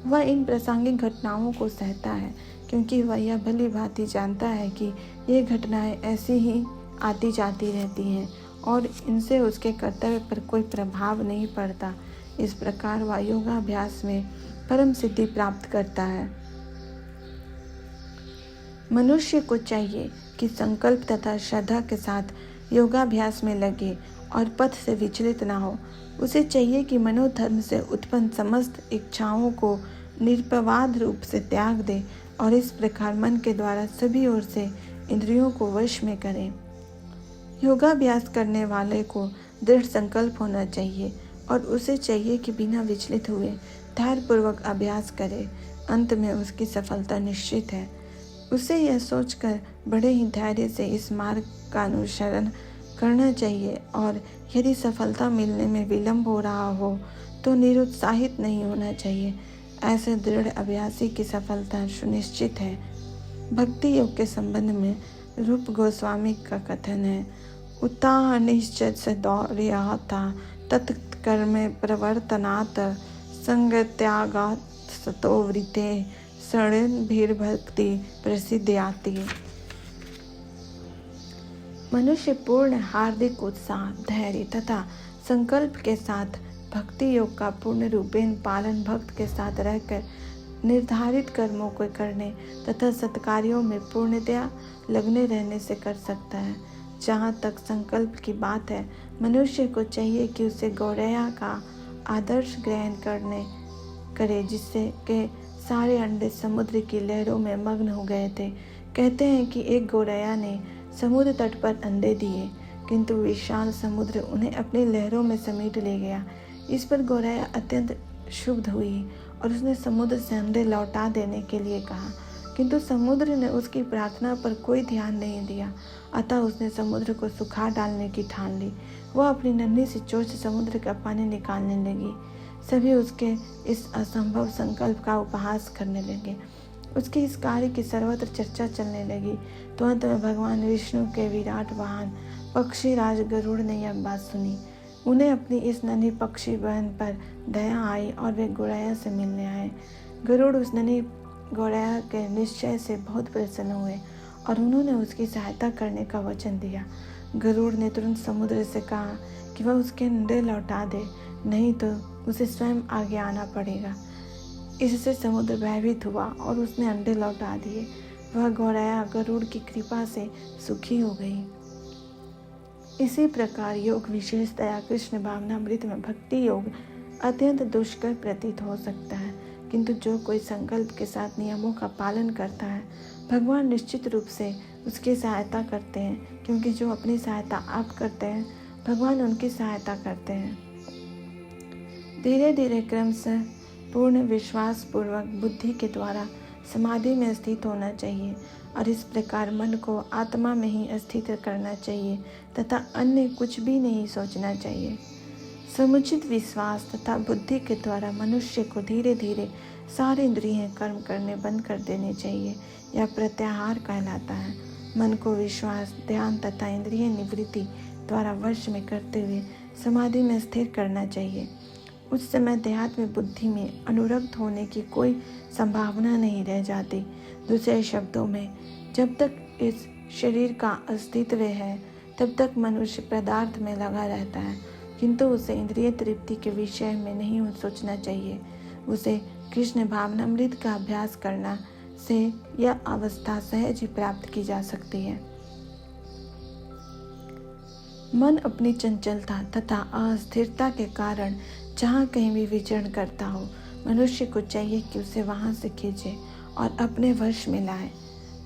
वह इन प्रासंगिक घटनाओं को सहता है क्योंकि वह यह भली भांति जानता है कि ये घटनाएं ऐसी ही आती जाती रहती हैं और इनसे उसके कर्तव्य पर कोई प्रभाव नहीं पड़ता। इस प्रकार वह योगाभ्यास में परम सिद्धि प्राप्त करता है। मनुष्य को चाहिए कि संकल्प तथा श्रद्धा के साथ योगाभ्यास में लगे और पथ से विचलित ना हो। उसे चाहिए कि मनोधर्म से उत्पन्न समस्त इच्छाओं को निरपवाद रूप से त्याग दे और इस प्रकार मन के द्वारा सभी ओर से इंद्रियों को वश में करे। योगाभ्यास करने वाले को दृढ़ संकल्प होना चाहिए और उसे चाहिए कि बिना विचलित हुए धैर्यपूर्वक अभ्यास करे। अंत में उसकी सफलता निश्चित है। उसे यह सोचकर बड़े ही धैर्य से इस मार्ग का अनुसरण करना चाहिए और यदि सफलता मिलने में विलंब हो रहा हो तो निरुत्साहित नहीं होना चाहिए। ऐसे दृढ़ अभ्यासी की सफलता सुनिश्चित है। भक्ति योग के संबंध में रूप गोस्वामी का कथन है, उत्ताह निश्चय से दौर्याता तत्कर्म प्रवर्तनात् संगत्यागात् सतो वृते शरण भीर भक्ति प्रसिद्ध्याति। मनुष्य पूर्ण हार्दिक उत्साह, धैर्य तथा संकल्प के साथ भक्ति योग का पूर्ण रूपेण पालन भक्त के साथ रहकर निर्धारित कर्मों को करने तथा सत्कार्यों में पूर्णतया लगने रहने से कर सकता है। जहाँ तक संकल्प की बात है, मनुष्य को चाहिए कि उसे गौरैया का आदर्श ग्रहण करे, जिससे के सारे अंडे समुद्र की लहरों में मग्न हो गए थे। कहते हैं कि एक गौरैया ने समुद्र तट पर अंडे दिए, किंतु विशाल समुद्र उन्हें अपनी लहरों में समेट ले गया। इस पर गौरैया अत्यंत क्षुब्ध हुई और उसने समुद्र से अंडे लौटा देने के लिए कहा, किंतु समुद्र ने उसकी प्रार्थना पर कोई ध्यान नहीं दिया। अतः उसने समुद्र को सुखा डालने की ठान ली। वह अपनी नन्ही सी चोंच से समुद्र का पानी निकालने लगी। सभी उसके इस असंभव संकल्प का उपहास करने लगे। उसके इस कार्य की सर्वत्र चर्चा चलने लगी। तो अंत में भगवान विष्णु के विराट वाहन पक्षी राज गरुड़ ने यह बात सुनी। उन्हें अपनी इस नन्ही पक्षी बहन पर दया आई और वे गौरैया से मिलने आए। गरुड़ उस नन्ही गौरैया के निश्चय से बहुत प्रसन्न हुए और उन्होंने उसकी सहायता करने का वचन दिया। गरुड़ ने तुरंत समुद्र से कहा कि वह उसके अंडे लौटा दे, नहीं तो उसे स्वयं आगे आना पड़ेगा। इससे समुद्र भयभीत हुआ और उसने अंडे लौटा दिए। वह गौरैया गरुड़ की कृपा से सुखी हो गई। इसी प्रकार योग विशेषतया कृष्ण भावनामृत में भक्ति योग अत्यंत दुष्कर प्रतीत हो सकता है, किंतु जो कोई संकल्प के साथ नियमों का पालन करता है, भगवान निश्चित रूप से उसकी सहायता करते हैं, क्योंकि जो अपनी सहायता आप करते हैं, भगवान उनकी सहायता करते हैं। धीरे धीरे क्रमशः पूर्ण विश्वास पूर्वक बुद्धि के द्वारा समाधि में स्थित होना चाहिए और इस प्रकार मन को आत्मा में ही स्थित करना चाहिए तथा अन्य कुछ भी नहीं सोचना चाहिए। समुचित विश्वास तथा बुद्धि के द्वारा मनुष्य को धीरे धीरे सारे इंद्रिय कर्म करने बंद कर देने चाहिए। यह प्रत्याहार कहलाता है। मन को विश्वास, ध्यान तथा इंद्रिय निवृत्ति द्वारा वश में करते हुए समाधि में स्थिर करना चाहिए। उस समय देहात्म बुद्धि में अनुरक्त होने की कोई संभावना नहीं रह जाती। दूसरे शब्दों में, जब तक इस शरीर का अस्तित्व है तब तक मनुष्य पदार्थ में लगा रहता है, किंतु उसे इंद्रिय तृप्ति के विषय में नहीं सोचना चाहिए। उसे कृष्ण भावनामृत का अभ्यास करना से यह अवस्था सहज ही प्राप्त की जा सकती है। मन अपनी चंचलता तथा अस्थिरता के कारण जहाँ कहीं भी विचरण करता हो, मनुष्य को चाहिए कि उसे वहाँ से खींचे और अपने वश में लाए।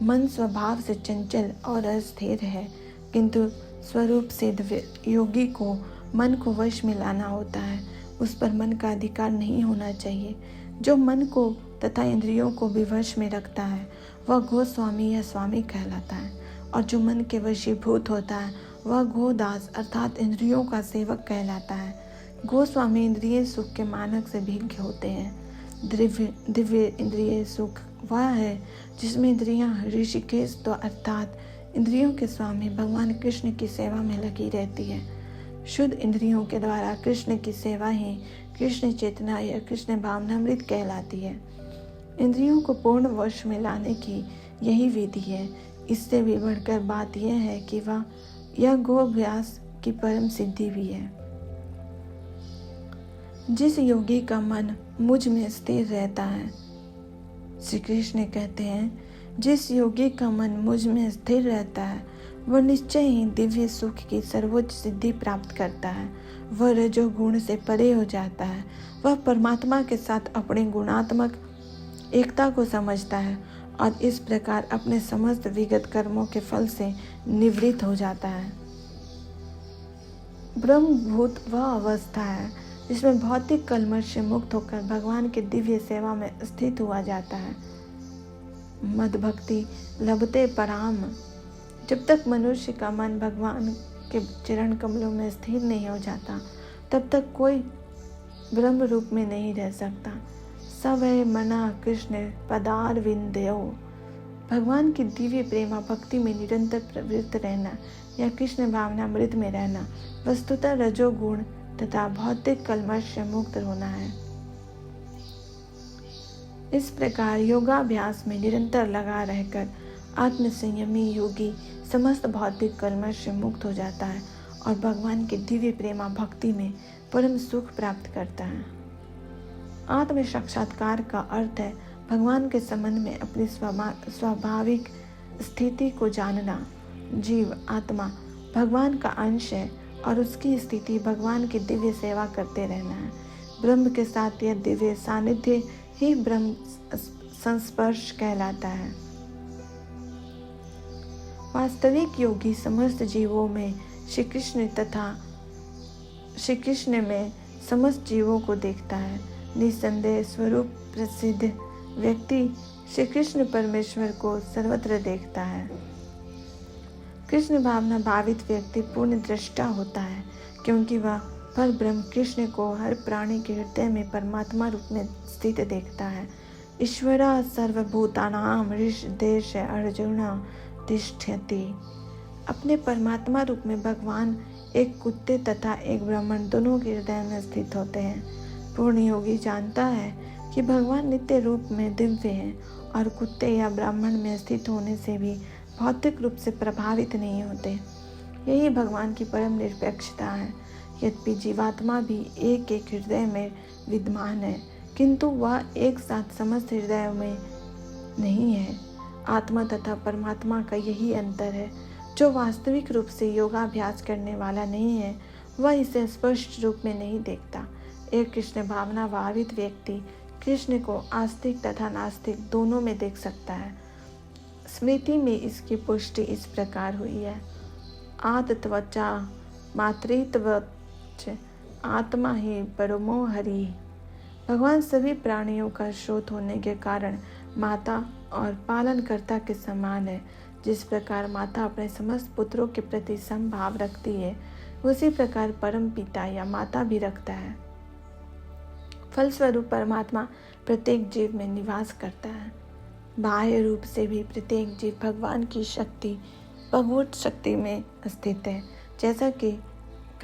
मन स्वभाव से चंचल और अस्थिर है, किंतु स्वरूप सिद्ध योगी को मन को वश में लाना होता है। उस पर मन का अधिकार नहीं होना चाहिए। जो मन को तथा इंद्रियों को भी वश में रखता है, वह गोस्वामी या स्वामी कहलाता है, और जो मन के वशीभूत होता है, वह गोदास अर्थात इंद्रियों का सेवक कहलाता है। गोस्वामी इंद्रिय सुख के मानक से भिन्न होते हैं। दिव्य इंद्रिय सुख वह है जिसमें इंद्रियां ऋषिकेश तो अर्थात इंद्रियों के स्वामी भगवान कृष्ण की सेवा में लगी रहती है। शुद्ध इंद्रियों के द्वारा कृष्ण की सेवा ही कृष्ण चेतना या कृष्ण भावनामृत कहलाती है। इंद्रियों को पूर्ण वश में लाने की यही विधि है। इससे भी बढ़कर बात यह है कि यह गोअभ्यास की परम सिद्धि भी है। जिस योगी का मन मुझ में स्थिर रहता है, श्री कृष्ण कहते हैं, जिस योगी का मन मुझ में स्थिर रहता है वह निश्चय ही दिव्य सुख की सर्वोच्च सिद्धि प्राप्त करता है। वह रजोगुण से परे हो जाता है। वह परमात्मा के साथ अपने गुणात्मक एकता को समझता है और इस प्रकार अपने समस्त विगत कर्मों के फल से निवृत्त हो जाता है। ब्रह्मभूत वह अवस्था है जिसमें भौतिक कल्मश से मुक्त होकर भगवान के दिव्य सेवा में स्थित हुआ जाता है। मद भक्ति लभते पराम। जब तक मनुष्य का मन भगवान के चरण कमलों में स्थिर नहीं हो जाता, तब तक कोई ब्रह्म रूप में नहीं रह सकता। सब है मना कृष्ण पदार विंदयो। भगवान की दिव्य प्रेमा भक्ति में निरंतर प्रवृत्त रहना या कृष्ण भावनामृत में रहना वस्तुतः रजोगुण तथा भौतिक कल्मश से मुक्त होना है। इस प्रकार योगाभ्यास में निरंतर लगा रहकर आत्मसंयमी योगी समस्त भौतिक कल्मश से मुक्त हो जाता है और भगवान के दिव्य प्रेमा भक्ति में परम सुख प्राप्त करता है। आत्म साक्षात्कार का अर्थ है भगवान के संबंध में अपनी स्वाभाविक स्थिति को जानना। जीव आत्मा भगवान का अंश है और उसकी स्थिति भगवान की दिव्य सेवा करते रहना है। ब्रह्म के साथ यह दिव्य सानिध्य ही ब्रह्म संस्पर्श कहलाता है। वास्तविक योगी समस्त जीवों में श्री कृष्ण में समस्त जीवों को देखता है। निसंदेह स्वरूप प्रसिद्ध व्यक्ति श्री कृष्ण परमेश्वर को सर्वत्र देखता है। कृष्ण भावना भावित व्यक्ति पूर्ण दृष्टा होता है, क्योंकि वह पर ब्रह्म कृष्ण को हर प्राणी के हृदय में परमात्मा रूप में स्थित देखता है। ईश्वरा सर्वभूतानां हृदेश अर्जुन तिष्ठति। अपने परमात्मा रूप में भगवान एक कुत्ते तथा एक ब्राह्मण दोनों के हृदय में स्थित होते हैं। पूर्ण योगी जानता है कि भगवान नित्य रूप में दिव्य हैं और कुत्ते या ब्राह्मण में स्थित होने से भी भौतिक रूप से प्रभावित नहीं होते। यही भगवान की परम निरपेक्षता है। यद्यपि जीवात्मा भी एक एक हृदय में विद्यमान है, किंतु वह एक साथ समस्त हृदयों में नहीं है। आत्मा तथा परमात्मा का यही अंतर है। जो वास्तविक रूप से योगाभ्यास करने वाला नहीं है, वह इसे स्पष्ट रूप में नहीं देखता। एक कृष्ण भावना भावित व्यक्ति कृष्ण को आस्तिक तथा नास्तिक दोनों में देख सकता है। स्मृति में इसकी पुष्टि इस प्रकार हुई है। आत्त्वचा मातृत्वच आत्मा ही परमो हरि। भगवान सभी प्राणियों का स्रोत होने के कारण माता और पालनकर्ता के समान है। जिस प्रकार माता अपने समस्त पुत्रों के प्रति समभाव रखती है, उसी प्रकार परम पिता या माता भी रखता है। फलस्वरूप परमात्मा प्रत्येक जीव में निवास करता है। बाह्य रूप से भी प्रत्येक जीव भगवान की शक्ति भगवत शक्ति में स्थित है। जैसा कि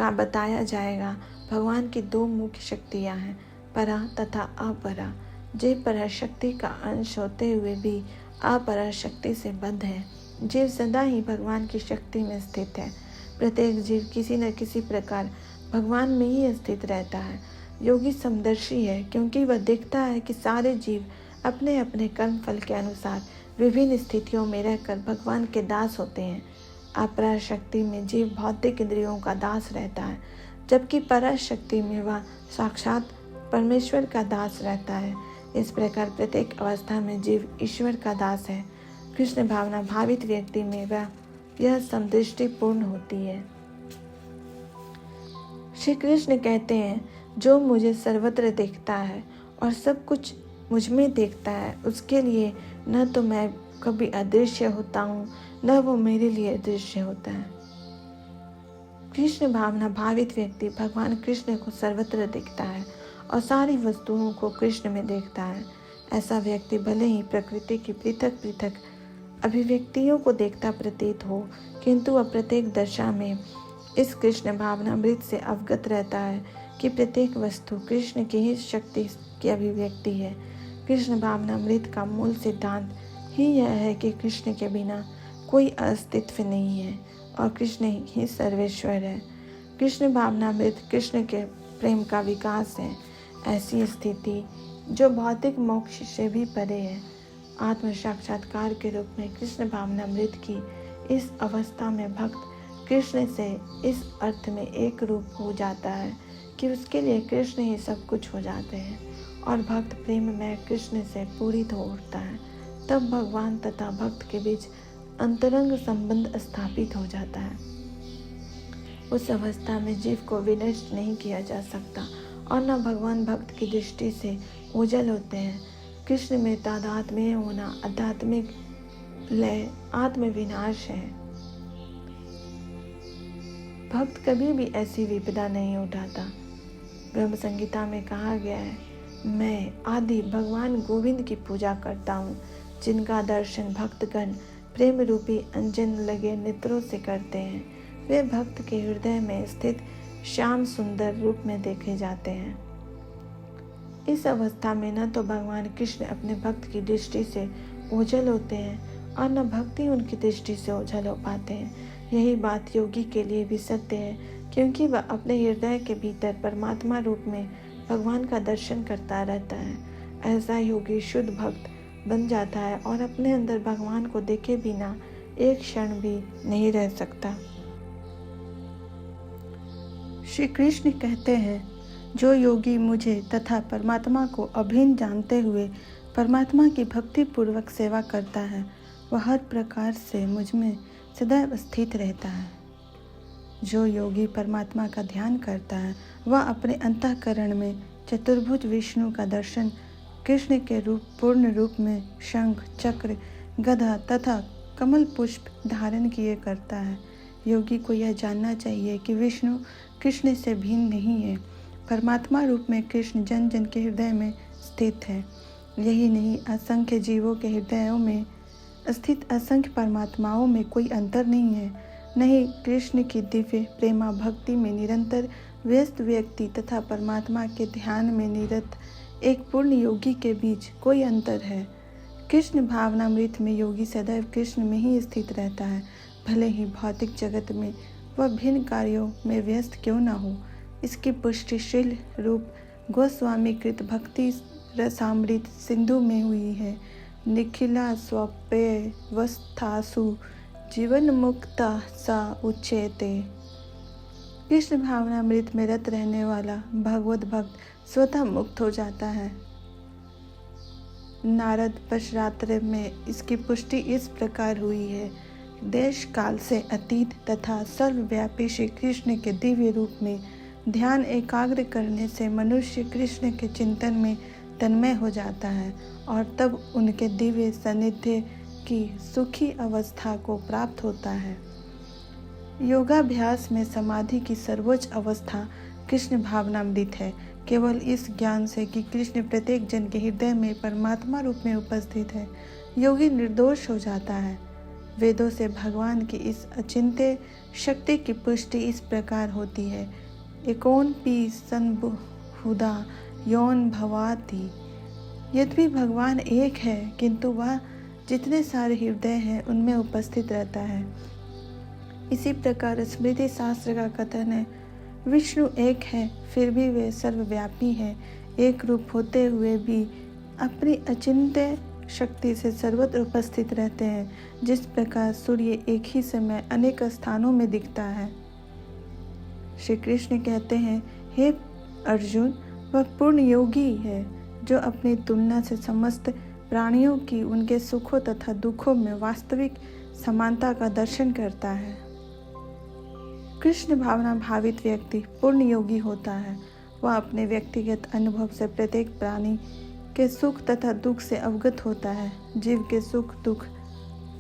बताया जाएगा, भगवान की दो मुख्य शक्तियाँ हैं, परा तथा अपरा। जीव पराशक्ति का अंश होते हुए भी अपरा शक्ति से बद्ध है। जीव सदा ही भगवान की शक्ति में स्थित है। प्रत्येक जीव किसी न किसी प्रकार भगवान में ही स्थित रहता है। योगी समदर्शी है, क्योंकि वह देखता है कि सारे जीव अपने अपने कर्म फल के अनुसार विभिन्न स्थितियों में रहकर भगवान के दास होते हैं। अपराशक्ति में जीव भौतिक इंद्रियों का दास रहता है, जबकि पराशक्ति में वह साक्षात परमेश्वर का दास रहता है। इस प्रकार प्रत्येक अवस्था में जीव ईश्वर का दास है। कृष्ण भावना भावित व्यक्ति में वह यह समदृष्टि पूर्ण होती है। श्री कृष्ण कहते हैं, जो मुझे सर्वत्र देखता है और सब कुछ मुझ में देखता है, उसके लिए न तो मैं कभी अदृश्य होता हूँ, न वो मेरे लिए अदृश्य होता है। कृष्ण भावना भावित व्यक्ति भगवान कृष्ण को सर्वत्र देखता है और सारी वस्तुओं को कृष्ण में देखता है। ऐसा व्यक्ति भले ही प्रकृति की पृथक पृथक अभिव्यक्तियों को देखता प्रतीत हो, किंतु वह प्रत्येक दशा में इस कृष्ण भावनामृत से अवगत रहता है कि प्रत्येक वस्तु कृष्ण की ही शक्ति की अभिव्यक्ति है। कृष्ण भावनामृत का मूल सिद्धांत ही यह है कि कृष्ण के बिना कोई अस्तित्व नहीं है और कृष्ण ही सर्वेश्वर है। कृष्ण भावनामृत कृष्ण के प्रेम का विकास है, ऐसी स्थिति जो भौतिक मोक्ष से भी परे है। आत्म साक्षात्कार के रूप में कृष्ण भावनामृत की इस अवस्था में भक्त कृष्ण से इस अर्थ में एक रूप हो जाता है कि उसके लिए कृष्ण ही सब कुछ हो जाते हैं और भक्त प्रेम में कृष्ण से पूरित हो उठता है। तब भगवान तथा भक्त के बीच अंतरंग संबंध स्थापित हो जाता है। उस अवस्था में जीव को विनष्ट नहीं किया जा सकता और न भगवान भक्त की दृष्टि से ओझल होते हैं। कृष्ण में तादात्म्य होना आध्यात्मिक लय आत्म विनाश है। भक्त कभी भी ऐसी विपदा नहीं उठाता। ब्रह्म संगीता में कहा गया है, मैं आदि भगवान गोविंद की पूजा करता हूँ, जिनका दर्शन भक्तगण प्रेम रूपी अंजन लगे नेत्रों से करते हैं। वे भक्त के हृदय में स्थित श्याम सुंदर रूप में देखे जाते हैं। इस अवस्था में न तो भगवान कृष्ण अपने भक्त की दृष्टि से ओझल होते हैं और न भक्ति उनकी दृष्टि से ओझल हो पाते हैं। यही बात योगी के लिए भी सत्य है, क्योंकि वह अपने हृदय के भीतर परमात्मा रूप में भगवान का दर्शन करता रहता है। ऐसा योगी शुद्ध भक्त बन जाता है और अपने अंदर भगवान को देखे बिना एक क्षण भी नहीं रह सकता। श्री कृष्ण कहते हैं, जो योगी मुझे तथा परमात्मा को अभिन्न जानते हुए परमात्मा की भक्ति पूर्वक सेवा करता है, वह हर प्रकार से मुझ में सदैव स्थित रहता है। जो योगी परमात्मा का ध्यान करता है, वह अपने अंतःकरण में चतुर्भुज विष्णु का दर्शन कृष्ण के पूर्ण रूप में शंख, चक्र, गदा तथा कमल पुष्प धारण किए करता है। योगी को यह जानना चाहिए कि विष्णु कृष्ण से भिन्न नहीं है। परमात्मा रूप में कृष्ण जन जन के हृदय में स्थित है। यही नहीं, असंख्य जीवों के हृदयों में स्थित असंख्य परमात्माओं में कोई अंतर नहीं है। नहीं, कृष्ण की दिव्य प्रेमा भक्ति में निरंतर व्यस्त व्यक्ति तथा परमात्मा के ध्यान में निरत एक पूर्ण योगी के बीच कोई अंतर है। कृष्ण भावनामृत में योगी सदैव कृष्ण में ही स्थित रहता है, भले ही भौतिक जगत में वह भिन्न कार्यों में व्यस्त क्यों न हो। इसकी पुष्टिशील रूप गोस्वामी कृत भक्ति रसामृत सिंधु में हुई है। निखिला स्वप्यवस्थासु जीवन मुक्ता सा उच्यते। कृष्ण भावनामृत में रत रहने वाला भगवत भक्त स्वतः मुक्त हो जाता है। नारद पशरात्र में इसकी पुष्टि इस प्रकार हुई है। देश काल से अतीत तथा सर्वव्यापी श्री कृष्ण के दिव्य रूप में ध्यान एकाग्र करने से मनुष्य कृष्ण के चिंतन में तन्मय हो जाता है और तब उनके दिव्य सानिध्य की सुखी अवस्था को प्राप्त होता है। योगाभ्यास में समाधि की सर्वोच्च अवस्था कृष्ण भावनामृत है। केवल इस ज्ञान से कि कृष्ण प्रत्येक जन के हृदय में परमात्मा रूप में उपस्थित है, योगी निर्दोष हो जाता है। वेदों से भगवान की इस अचिंत्य शक्ति की पुष्टि इस प्रकार होती है। एकोन पी संबुहुदा यौन भवाति। यद्यपि भगवान एक है, किंतु वह जितने सारे हृदय हैं उनमें उपस्थित रहता है। इसी प्रकार स्मृति शास्त्र का कथन है, विष्णु एक है फिर भी वे सर्वव्यापी हैं। एक रूप होते हुए भी अपनी अचिंत्य शक्ति से सर्वत्र उपस्थित रहते हैं। जिस प्रकार सूर्य एक ही समय अनेक स्थानों में दिखता है। श्री कृष्ण कहते हैं, हे अर्जुन, वह पूर्ण योगी है जो अपनी तुलना से समस्त प्राणियों की उनके सुखों तथा दुखों में वास्तविक समानता का दर्शन करता है। कृष्ण भावना भावित व्यक्ति पूर्ण योगी होता है। वह अपने व्यक्तिगत अनुभव से प्रत्येक प्राणी के सुख तथा दुख से अवगत होता है। जीव के सुख दुख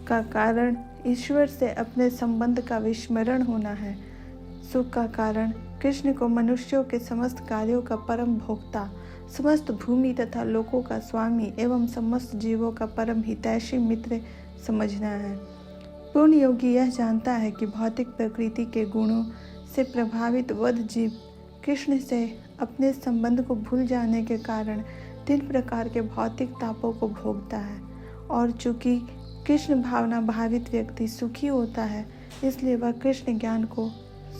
का कारण ईश्वर से अपने संबंध का विस्मरण होना है। सुख का कारण कृष्ण को मनुष्यों के समस्त कार्यों का परम भोक्ता, समस्त भूमि तथा लोकों का स्वामी एवं समस्त जीवों का परम हितैषी मित्र समझना है। पूर्ण योगी यह जानता है कि भौतिक प्रकृति के गुणों से प्रभावित वध जीव कृष्ण से अपने संबंध को भूल जाने के कारण 3 प्रकार के भौतिक तापों को भोगता है, और चूंकि कृष्ण भावना भावित व्यक्ति सुखी होता है, इसलिए वह कृष्ण ज्ञान को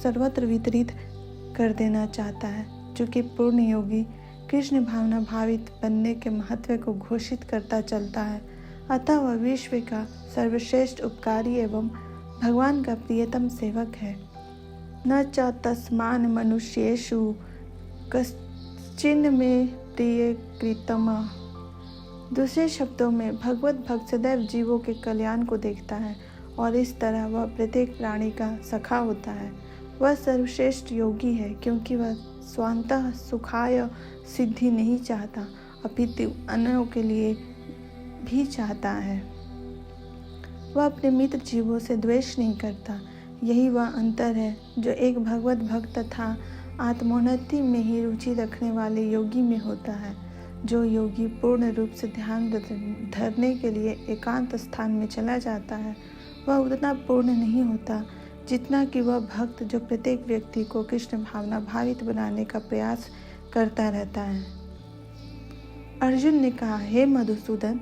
सर्वत्र वितरित कर देना चाहता है। चूंकि पूर्ण योगी कृष्ण भावना भावित बनने के महत्व को घोषित करता चलता है, अतः वह विश्व का सर्वश्रेष्ठ उपकारी एवं भगवान का प्रियतम सेवक है। न च तस्मान मनुष्येषु कश्चिन में प्रिय कृतम। दूसरे शब्दों में भगवत भक्त सदैव जीवों के कल्याण को देखता है और इस तरह वह प्रत्येक प्राणी का सखा होता है। वह सर्वश्रेष्ठ योगी है क्योंकि वह स्वांतः सुखाय सिद्धि नहीं चाहता, अपितु अन्यों के लिए भी चाहता है। वह अपने मित्र जीवों से द्वेष नहीं करता। यही वह अंतर है जो एक भगवत भक्त तथा आत्मोन्नति में ही रुचि रखने वाले योगी में होता है। जो योगी पूर्ण रूप से ध्यान धरने के लिए एकांत स्थान में चला जाता है, वह उतना पूर्ण नहीं होता जितना कि वह भक्त जो प्रत्येक व्यक्ति को कृष्ण भावना भावित बनाने का प्रयास करता रहता है। अर्जुन ने कहा, हे मधुसूदन,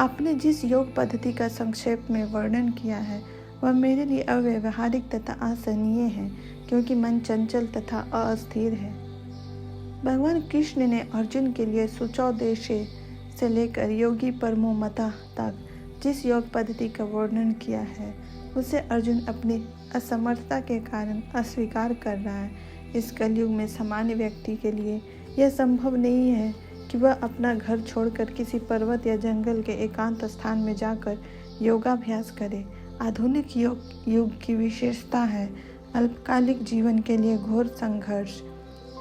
आपने जिस योग पद्धति का संक्षेप में वर्णन किया है, वह मेरे लिए अव्यवहारिक तथा असहनीय है, क्योंकि मन चंचल तथा अस्थिर है। भगवान कृष्ण ने अर्जुन के लिए सूचोद्देश्य से लेकर योगी परमो मता तक जिस योग पद्धति का वर्णन किया है, उसे अर्जुन अपनी असमर्थता के कारण अस्वीकार कर रहा है। इस कलयुग में सामान्य व्यक्ति के लिए यह संभव नहीं है कि वह अपना घर छोड़कर किसी पर्वत या जंगल के एकांत स्थान में जाकर योगाभ्यास करे। आधुनिक युग की विशेषता है अल्पकालिक जीवन के लिए घोर संघर्ष।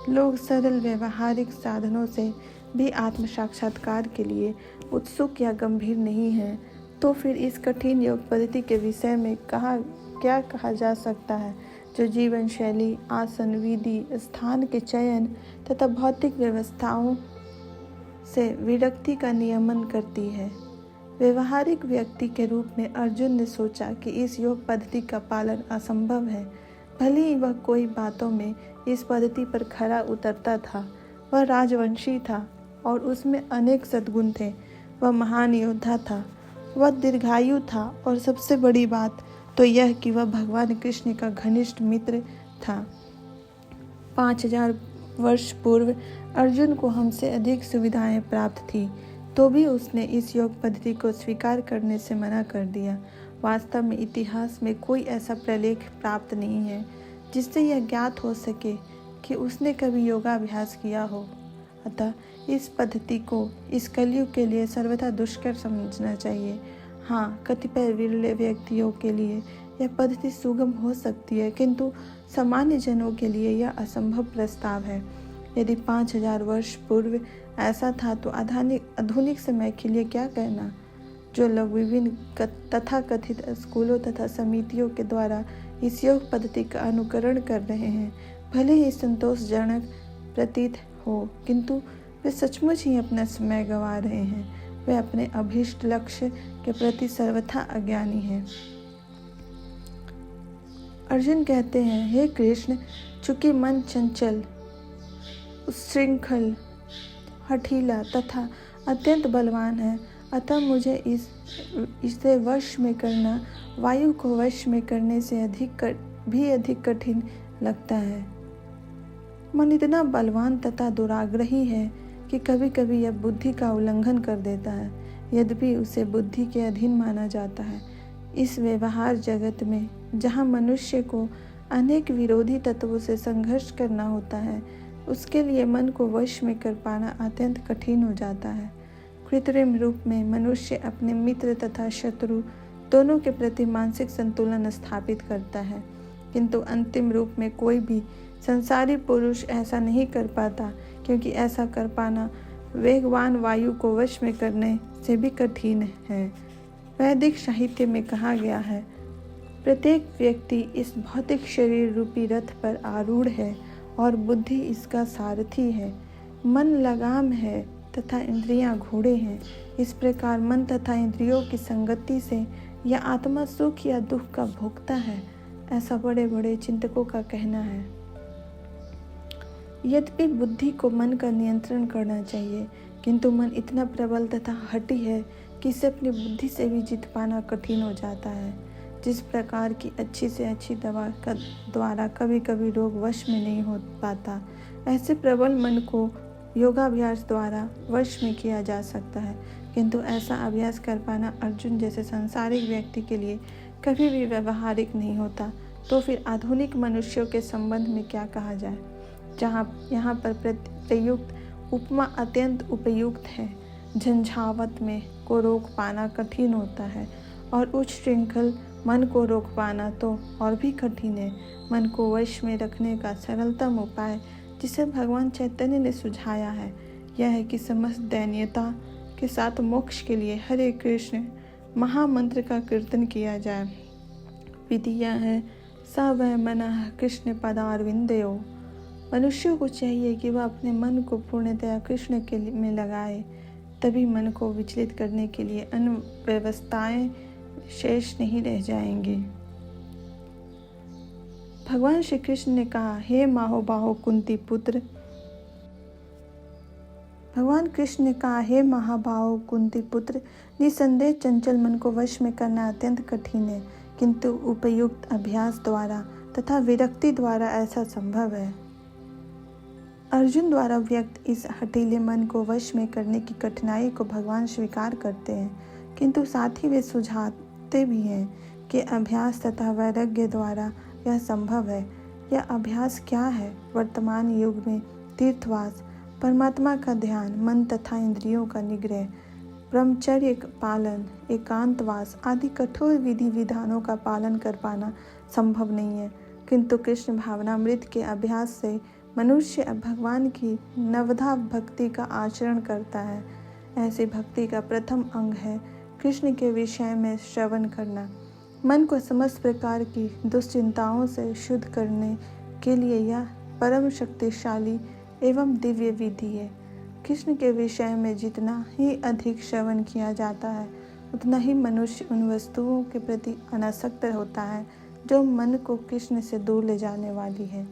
लोग सरल व्यवहारिक साधनों से भी आत्म साक्षात्कार के लिए उत्सुक या गंभीर नहीं हैं। तो फिर इस कठिन योग पद्धति के विषय में क्या कहा जा सकता है, जो जीवन शैली, आसन विधि, स्थान के चयन तथा भौतिक व्यवस्थाओं से विरक्ति का नियमन करती है। व्यवहारिक व्यक्ति के रूप में अर्जुन ने सोचा कि इस योग पद्धति का पालन असंभव है। भले ही वह कोई बातों में इस पद्धति पर खरा उतरता था। वह राजवंशी था और उसमें अनेक सद्गुण थे। वह महान योद्धा था, वह दीर्घायु था और सबसे बड़ी बात तो यह कि वह भगवान कृष्ण का घनिष्ठ मित्र था। 5000 वर्ष पूर्व अर्जुन को हमसे अधिक सुविधाएं प्राप्त थी, तो भी उसने इस योग पद्धति को स्वीकार करने से मना कर दिया। वास्तव में इतिहास में कोई ऐसा प्रलेख प्राप्त नहीं है जिससे यह ज्ञात हो सके कि उसने कभी योगाभ्यास किया हो। अतः इस पद्धति को इस कलयुग के लिए सर्वथा दुष्कर समझना चाहिए। हाँ, कतिपय विरले व्यक्तियों के लिए यह पद्धति सुगम हो सकती है, किंतु सामान्य जनों के लिए यह असंभव प्रस्ताव है। यदि 5000 वर्ष पूर्व ऐसा था तो आधुनिक समय के लिए क्या कहना। जो लोग विभिन्न तथाकथित स्कूलों तथा समितियों के द्वारा इस योग पद्धति का अनुकरण कर रहे हैं, भले ही संतोषजनक प्रतीत हो, किंतु वे सचमुच ही अपना समय गंवा रहे हैं। वे अपने अभीष्ट लक्ष्य के प्रति सर्वथा अज्ञानी हैं। अर्जुन कहते हैं, हे कृष्ण, चूंकि मन चंचल, उच्छृंखल, हठीला तथा अत्यंत बलवान है, अतः मुझे इसे वश में करना वायु को वश में करने से अधिक कठिन लगता है। मन इतना बलवान तथा दुराग्रही है कि कभी कभी यह बुद्धि का उल्लंघन कर देता है, यद्यपि उसे बुद्धि के अधीन माना जाता है। इस व्यवहार जगत में जहाँ मनुष्य को अनेक विरोधी तत्वों से संघर्ष करना होता है, उसके लिए मन को वश में कर पाना अत्यंत कठिन हो जाता है। कृत्रिम रूप में मनुष्य अपने मित्र तथा शत्रु दोनों के प्रति मानसिक संतुलन स्थापित करता है, किंतु अंतिम रूप में कोई भी संसारी पुरुष ऐसा नहीं कर पाता, क्योंकि ऐसा कर पाना वेगवान वायु को वश में करने से भी कठिन है। वैदिक साहित्य में कहा गया है, प्रत्येक व्यक्ति इस भौतिक शरीर रूपी रथ पर आरूढ़ है और बुद्धि इसका सारथी है। मन लगाम है तथा इंद्रियां घोड़े हैं। इस प्रकार मन तथा इंद्रियों की संगति से यह आत्मा सुख या दुख का भोक्ता है, ऐसा बड़े बड़े चिंतकों का कहना है। यद्यपि बुद्धि को मन का नियंत्रण करना चाहिए, किंतु मन इतना प्रबल तथा हठी है कि इसे अपनी बुद्धि से भी जीत पाना कठिन हो जाता है। जिस प्रकार की अच्छी से अच्छी दवा का द्वारा कभी कभी रोग वश में नहीं हो पाता, ऐसे प्रबल मन को योगाभ्यास द्वारा वश में किया जा सकता है, किंतु ऐसा अभ्यास कर पाना अर्जुन जैसे सांसारिक व्यक्ति के लिए कभी भी व्यवहारिक नहीं होता। तो फिर आधुनिक मनुष्यों के संबंध में क्या कहा जाए। यहाँ पर प्रयुक्त उपमा अत्यंत उपयुक्त है। झंझावत में को रोक पाना कठिन होता है और उच्च श्रृंखल मन को रोक पाना तो और भी कठिन है। मन को वश में रखने का सरलतम उपाय जिसे भगवान चैतन्य ने सुझाया है, यह है कि समस्त दैन्यता के साथ मोक्ष के लिए हरे कृष्ण महामंत्र का कीर्तन किया जाए। विधि यह है, स वै मनः कृष्ण पदारविंदयो। मनुष्य को चाहिए कि वह अपने मन को पूर्णतया कृष्ण के में लगाए, तभी मन को विचलित करने के लिए अन्य व्यवस्थाएं शेष नहीं रह जाएंगी। भगवान श्री कृष्ण ने कहा, हे महाबाहो कुंती पुत्र। भगवान कृष्ण ने कहा, हे महाबाहो कुंती पुत्र, निसंदेह चंचल मन को वश में करना अत्यंत कठिन है, किंतु उपयुक्त अभ्यास द्वारा तथा विरक्ति द्वारा ऐसा संभव है। अर्जुन द्वारा व्यक्त इस हठीले मन को वश में करने की कठिनाई को भगवान स्वीकार करते हैं, किंतु साथ ही वे सुझाते भी हैं कि अभ्यास तथा वैराग्य द्वारा यह संभव है। यह अभ्यास क्या है? वर्तमान युग में तीर्थवास, परमात्मा का ध्यान, मन तथा इंद्रियों का निग्रह, ब्रह्मचर्य पालन, एकांतवास आदि कठोर विधि विधानों का पालन कर पाना संभव नहीं है, किंतु कृष्ण भावनामृत के अभ्यास से मनुष्य भगवान की नवधा भक्ति का आचरण करता है। ऐसी भक्ति का प्रथम अंग है कृष्ण के विषय में श्रवण करना। मन को समस्त प्रकार की दुश्चिंताओं से शुद्ध करने के लिए यह परम शक्तिशाली एवं दिव्य विधि है। कृष्ण के विषय में जितना ही अधिक श्रवण किया जाता है, उतना ही मनुष्य उन वस्तुओं के प्रति अनासक्त होता है जो मन को कृष्ण से दूर ले जाने वाली है।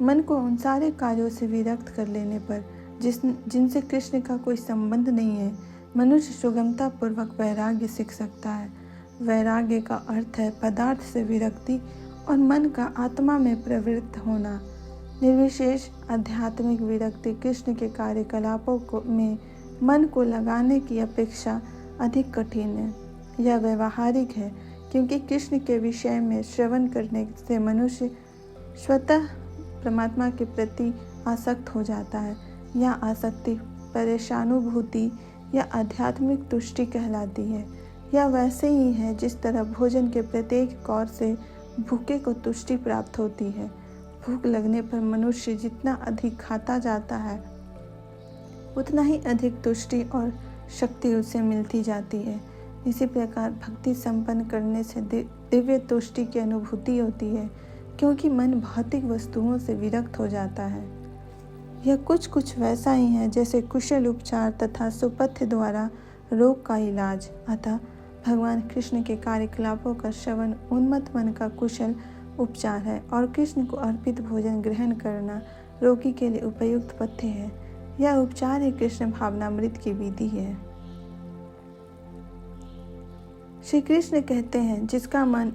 मन को उन सारे कार्यों से विरक्त कर लेने पर जिनसे कृष्ण का कोई संबंध नहीं है, मनुष्य सुगमता पूर्वक वैराग्य सीख सकता है। वैराग्य का अर्थ है पदार्थ से विरक्ति और मन का आत्मा में प्रवृत्त होना। निर्विशेष आध्यात्मिक विरक्ति कृष्ण के कार्यकलापों में मन को लगाने की अपेक्षा अधिक कठिन है। यह व्यवहारिक है, क्योंकि कृष्ण के विषय में श्रवण करने से मनुष्य स्वतः परमात्मा के प्रति आसक्त हो जाता है। यह आसक्ति परेशानुभूति या आध्यात्मिक तुष्टि कहलाती है। यह वैसे ही है जिस तरह भोजन के प्रत्येक कौर से भूखे को तुष्टि प्राप्त होती है। भूख लगने पर मनुष्य जितना अधिक खाता जाता है, उतना ही अधिक तुष्टि और शक्ति उसे मिलती जाती है। इसी प्रकार भक्ति संपन्न करने से दिव्य तुष्टि की अनुभूति होती है, क्योंकि मन भौतिक वस्तुओं से विरक्त हो जाता है। यह कुछ वैसा ही है जैसे कुशल उपचार तथा सुपथ्य द्वारा रोग का इलाज। अतः भगवान कृष्ण के कार्यकलापों का श्रवण उन्मत्त मन का कुशल उपचार है और कृष्ण को अर्पित भोजन ग्रहण करना रोगी के लिए उपयुक्त पथ्य है। यह उपचार ही कृष्ण भावनामृत की विधि है। श्री कृष्ण कहते हैं, जिसका मन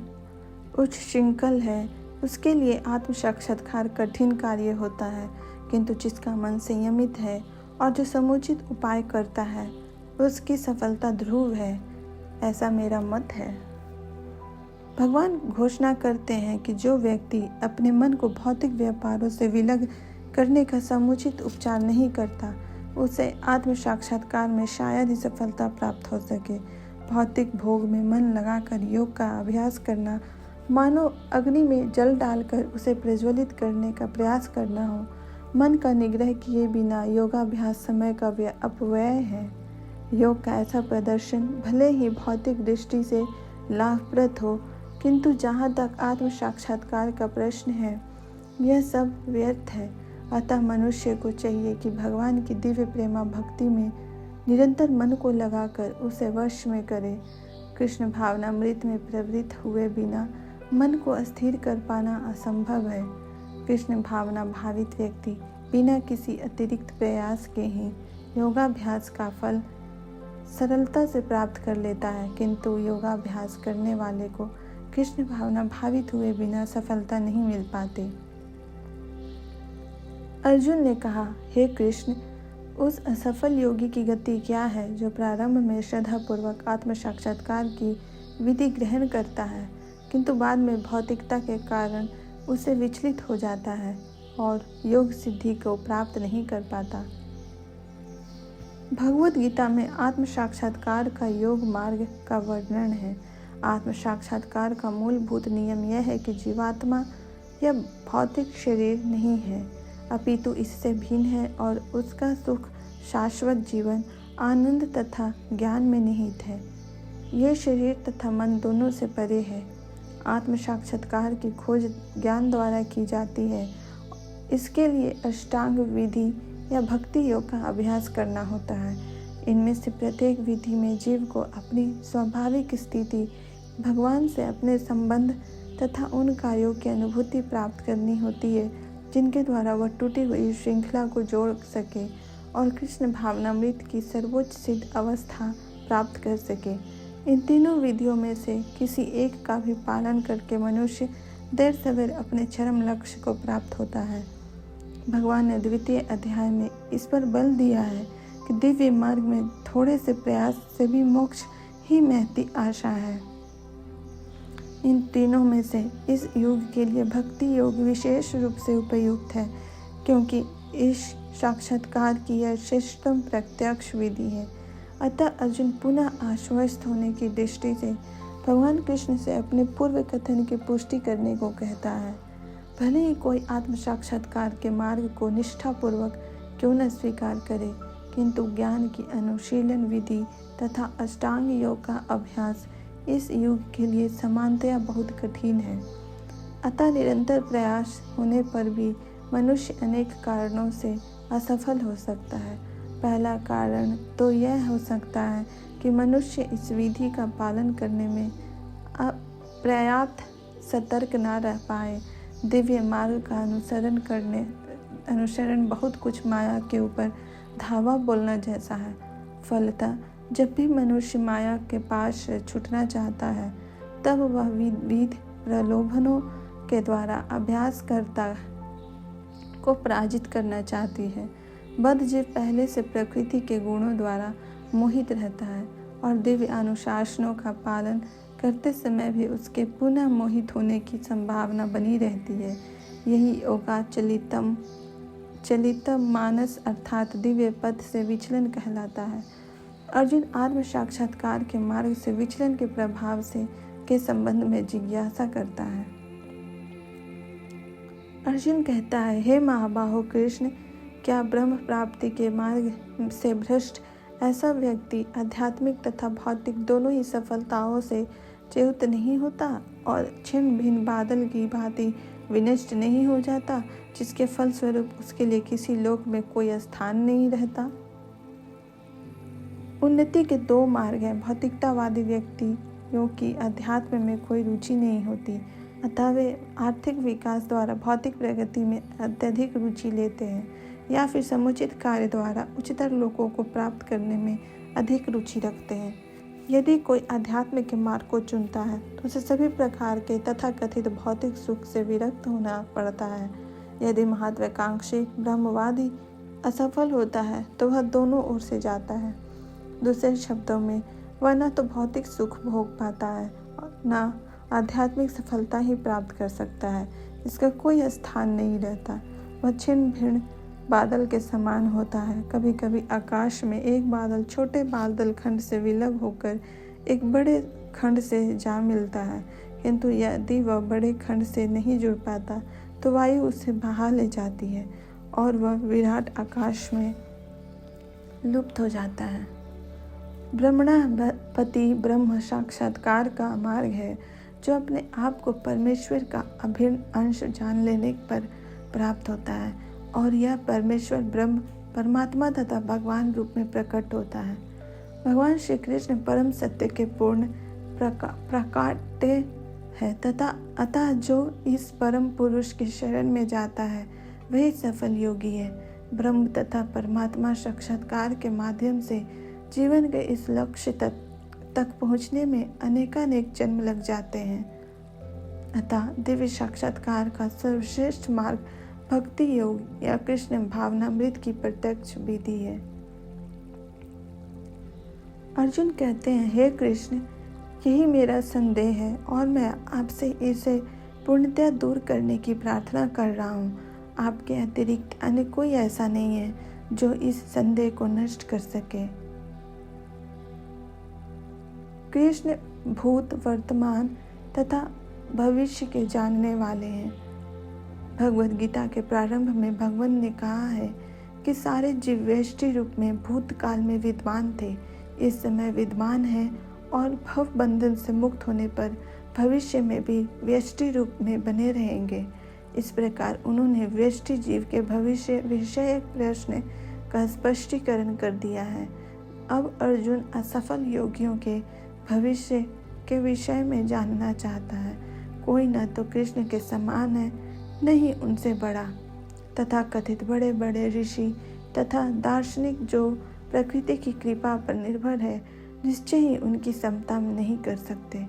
उच्च श्रृंखल है उसके लिए आत्म साक्षात्कार कठिन कार्य होता है, किंतु जिसका मन संयमित है और जो समुचित उपाय करता है उसकी सफलता ध्रुव है। ऐसा मेरा मत है। भगवान घोषणा करते हैं कि जो व्यक्ति अपने मन को भौतिक व्यापारों से विलग करने का समुचित उपचार नहीं करता, उसे आत्म साक्षात्कार में शायद ही सफलता प्राप्त हो सके। भौतिक भोग में मन लगाकर योग का अभ्यास करना मानो अग्नि में जल डालकर उसे प्रज्वलित करने का प्रयास करना हो। मन का निग्रह किए बिना योगाभ्यास समय का अपव्यय है। योग का ऐसा प्रदर्शन भले ही भौतिक दृष्टि से लाभप्रद हो, किंतु जहाँ तक आत्म साक्षात्कार का प्रश्न है, यह सब व्यर्थ है। अतः मनुष्य को चाहिए कि भगवान की दिव्य प्रेमा भक्ति में निरंतर मन को लगाकर उसे वश में करे। कृष्ण भावनामृत में प्रवृत्त हुए बिना मन को अस्थिर कर पाना असंभव है। कृष्ण भावना भावित व्यक्ति बिना किसी अतिरिक्त प्रयास के ही योगाभ्यास का फल सरलता से प्राप्त कर लेता है, किंतु योगाभ्यास करने वाले को कृष्ण भावना भावित हुए बिना सफलता नहीं मिल पाती। अर्जुन ने कहा, हे कृष्ण, उस असफल योगी की गति क्या है जो प्रारंभ में श्रद्धापूर्वक आत्म साक्षात्कार की विधि ग्रहण करता है, किंतु बाद में भौतिकता के कारण उसे विचलित हो जाता है और योग सिद्धि को प्राप्त नहीं कर पाता। भगवद गीता में आत्म साक्षात्कार का योग मार्ग का वर्णन है। आत्म साक्षात्कार का मूलभूत नियम यह है कि जीवात्मा यह भौतिक शरीर नहीं है, अपितु इससे भिन्न है और उसका सुख शाश्वत जीवन, आनंद तथा ज्ञान में निहित है। ये शरीर तथा मन दोनों से परे है। आत्म साक्षात्कार की खोज ज्ञान द्वारा की जाती है। इसके लिए अष्टांग विधि या भक्ति योग का अभ्यास करना होता है। इनमें से प्रत्येक विधि में जीव को अपनी स्वाभाविक स्थिति, भगवान से अपने संबंध तथा उन कार्यों की अनुभूति प्राप्त करनी होती है जिनके द्वारा वह टूटी हुई श्रृंखला को जोड़ सके और कृष्ण भावनामृत की सर्वोच्च सिद्ध अवस्था प्राप्त कर सके। इन तीनों विधियों में से किसी एक का भी पालन करके मनुष्य देर सवेर अपने चरम लक्ष्य को प्राप्त होता है। भगवान ने द्वितीय अध्याय में इस पर बल दिया है कि दिव्य मार्ग में थोड़े से प्रयास से भी मोक्ष ही महती आशा है। इन तीनों में से इस युग के लिए भक्ति योग विशेष रूप से उपयुक्त है, क्योंकि इस साक्षात्कार की यह श्रेष्ठतम प्रत्यक्ष विधि है। अतः अर्जुन पुनः आश्वस्त होने की दृष्टि से भगवान कृष्ण से अपने पूर्व कथन की पुष्टि करने को कहता है। भले ही कोई आत्म साक्षात्कार के मार्ग को निष्ठापूर्वक क्यों न स्वीकार करे, किंतु ज्ञान की अनुशीलन विधि तथा अष्टांग योग का अभ्यास इस युग के लिए समानतया बहुत कठिन है। अतः निरंतर प्रयास होने पर भी मनुष्य अनेक कारणों से असफल हो सकता है। पहला कारण तो यह हो सकता है कि मनुष्य इस विधि का पालन करने में पर्याप्त सतर्क न रह पाए। दिव्य मार्ग का अनुसरण बहुत कुछ माया के ऊपर धावा बोलना जैसा है। फलतः जब भी मनुष्य माया के पास से छूटना चाहता है, तब वह विविध प्रलोभनों के द्वारा अभ्यासकर्ता को पराजित करना चाहती है। बद्धजीव पहले से प्रकृति के गुणों द्वारा मोहित रहता है और दिव्य अनुशासनों का पालन करते समय भी उसके पुनः मोहित होने की संभावना बनी रहती है। यही योगा चलितम मानस अर्थात दिव्य पथ से विचलन कहलाता है। अर्जुन आत्म साक्षात्कार के मार्ग से विचलन के प्रभाव से के संबंध में जिज्ञासा करता है। अर्जुन कहता है, हे महाबाहो कृष्ण, क्या ब्रह्म प्राप्ति के मार्ग से भ्रष्ट ऐसा व्यक्ति आध्यात्मिक तथा भौतिक दोनों ही सफलताओं से च्युत नहीं होता और छिन्न भिन्न बादल की भांति विनष्ट नहीं हो जाता, जिसके फलस्वरूप उसके लिए किसी लोक में कोई स्थान नहीं रहता? उन्नति के दो मार्ग हैं। भौतिकतावादी व्यक्तियों की अध्यात्म में कोई रुचि नहीं होती, अतः वे आर्थिक विकास द्वारा भौतिक प्रगति में अत्यधिक रुचि लेते हैं, या फिर समुचित कार्य द्वारा उच्चतर लोकों को प्राप्त करने में अधिक रुचि रखते हैं। यदि कोई अध्यात्म के मार्ग को चुनता है तो उसे सभी प्रकार के तथाकथित भौतिक सुख से विरक्त होना पड़ता है। यदि महत्वाकांक्षी ब्रह्मवादी असफल होता है तो वह दोनों ओर से जाता है। दूसरे शब्दों में, वह न तो भौतिक सुख भोग पाता है और न आध्यात्मिक सफलता ही प्राप्त कर सकता है। इसका कोई स्थान नहीं रहता। वह छिन्न भिन्न बादल के समान होता है। कभी कभी आकाश में एक बादल छोटे बादल खंड से विलग होकर एक बड़े खंड से जा मिलता है, किंतु यदि वह बड़े खंड से नहीं जुड़ पाता तो वायु उसे बहा ले जाती है और वह विराट आकाश में लुप्त हो जाता है। ब्रह्मणापति ब्रह्म साक्षात्कार का मार्ग है, जो अपने आप को परमेश्वर का अभिन्न अंश जान लेने पर प्राप्त होता है, और यह परमेश्वर ब्रह्म परमात्मा तथा भगवान रूप में प्रकट होता है। भगवान श्री कृष्ण परम सत्य के पूर्ण प्रकाट्य है तथा अतः जो इस परम पुरुष के शरण में जाता है वही सफल योगी है। ब्रह्म तथा परमात्मा साक्षात्कार के माध्यम से जीवन के इस लक्ष्य तक पहुँचने में अनेकानेक जन्म लग जाते हैं। अतः दिव्य साक्षात्कार का सर्वश्रेष्ठ मार्ग भक्ति योग या कृष्ण भावनामृत की प्रत्यक्ष विधि है। अर्जुन कहते हैं, हे कृष्ण, यही मेरा संदेह है और मैं आपसे इसे पूर्णतया दूर करने की प्रार्थना कर रहा हूँ। आपके अतिरिक्त अन्य कोई ऐसा नहीं है जो इस संदेह को नष्ट कर सके। कृष्ण भूत, वर्तमान तथा भविष्य के जानने वाले हैं। भगवद गीता के प्रारंभ में भगवान ने कहा है कि सारे जीव व्यष्टि रूप में भूतकाल में विद्वान थे, इस समय विद्वान हैं और भव बंधन से मुक्त होने पर भविष्य में भी व्यष्टि रूप में बने रहेंगे। इस प्रकार उन्होंने व्यष्टि जीव के भविष्य विषयक प्रश्न का स्पष्टीकरण कर दिया है। अब अर्जुन असफल योगियों के भविष्य के विषय में जानना चाहता है। कोई न तो कृष्ण के समान है, न ही उनसे बड़ा। तथा कथित बड़े बड़े ऋषि तथा दार्शनिक जो प्रकृति की कृपा पर निर्भर है, निश्चय ही उनकी समता में नहीं कर सकते।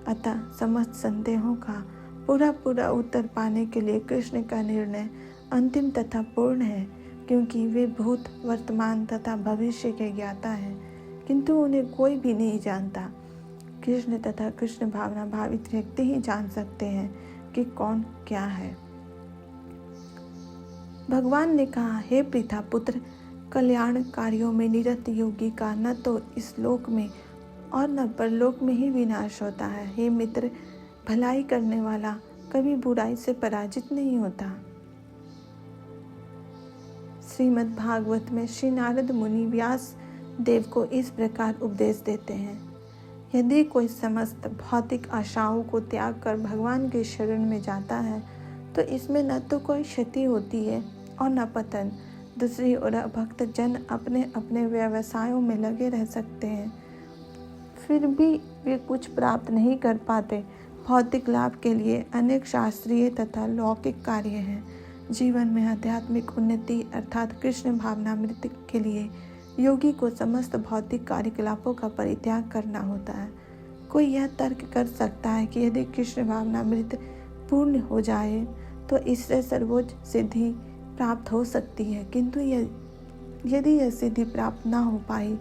अतः समस्त संदेहों का पूरा उत्तर पाने के लिए कृष्ण का निर्णय अंतिम तथा पूर्ण है, क्योंकि वे भूत, वर्तमान तथा भविष्य के ज्ञाता हैं, किंतु उन्हें कोई भी नहीं जानता। कृष्ण तथा कृष्ण भावना भावित व्यक्ति ही जान सकते हैं कि कौन क्या है। भगवान ने कहा, हे पृथा पुत्र, कल्याण कार्यों में निरत योगी का न तो इस लोक में और न परलोक में ही विनाश होता है। हे मित्र, भलाई करने वाला कभी बुराई से पराजित नहीं होता। श्रीमद् भागवत में श्री नारद मुनि व्यास देव को इस प्रकार उपदेश देते हैं। यदि कोई समस्त भौतिक आशाओं को त्याग कर भगवान के शरण में जाता है तो इसमें न तो कोई क्षति होती है और न पतन। दूसरी ओर भक्त जन अपने अपने व्यवसायों में लगे रह सकते हैं, फिर भी वे कुछ प्राप्त नहीं कर पाते। भौतिक लाभ के लिए अनेक शास्त्रीय तथा लौकिक कार्य हैं। जीवन में आध्यात्मिक उन्नति अर्थात कृष्ण भावनामृत के लिए योगी को समस्त भौतिक कार्यकलापों का परित्याग करना होता है। कोई यह तर्क कर सकता है कि यदि कृष्ण भावनामृत पूर्ण हो जाए तो इससे सर्वोच्च सिद्धि प्राप्त हो सकती है, किंतु यदि यह सिद्धि प्राप्त न हो पाई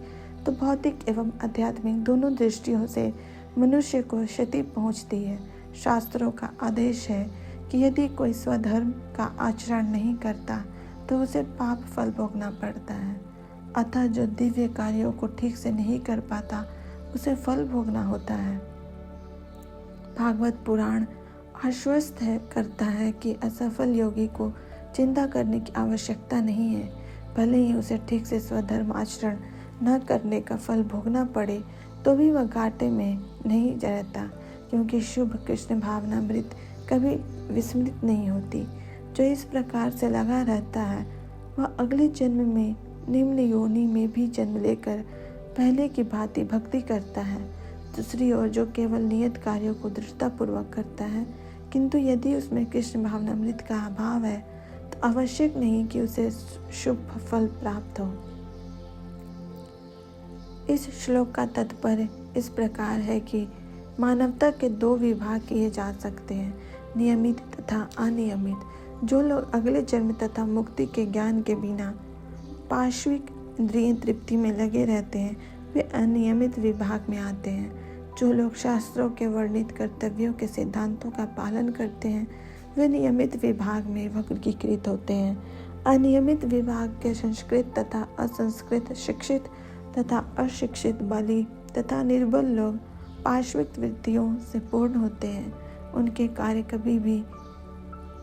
तो भौतिक एवं आध्यात्मिक दोनों दृष्टियों से मनुष्य को क्षति पहुंचती है। शास्त्रों का आदेश है कि यदि कोई स्वधर्म का आचरण नहीं करता तो उसे पाप फल भोगना पड़ता है। अतः जो दिव्य कार्यों को ठीक से नहीं कर पाता उसे फल भोगना होता है। भागवत पुराण आश्वस्त करता है कि असफल योगी को चिंता करने की आवश्यकता नहीं है। भले ही उसे ठीक से स्वधर्म आचरण न करने का फल भोगना पड़े तो भी वह घाटे में नहीं रहता, क्योंकि शुभ कृष्ण भावनामृत कभी विस्मृत नहीं होती। जो इस प्रकार से लगा रहता है वह अगले जन्म में निम्न योनि में भी जन्म लेकर पहले की भांति भक्ति करता है। दूसरी ओर जो केवल नियत कार्यों को दृढ़तापूर्वक करता है, किंतु यदि उसमें कृष्ण भावनामृत का अभाव है तो आवश्यक नहीं कि उसे शुभ फल प्राप्त हो। इस श्लोक का तात्पर्य इस प्रकार है कि मानवता के दो विभाग किए जा सकते हैं, नियमित तथा अनियमित। जो लोग अगले जन्म तथा मुक्ति के ज्ञान के बिना पार्श्विक इंद्रिय तृप्ति में लगे रहते हैं वे अनियमित विभाग में आते हैं। जो लोग शास्त्रों के वर्णित कर्तव्यों के सिद्धांतों का पालन करते हैं वे नियमित विभाग में वर्गीकृत होते हैं। अनियमित विभाग के संस्कृत तथा असंस्कृत, शिक्षित तथा अशिक्षित, बलि तथा निर्बल लोग पार्श्विक वृत्तियों से पूर्ण होते हैं। उनके कार्य कभी भी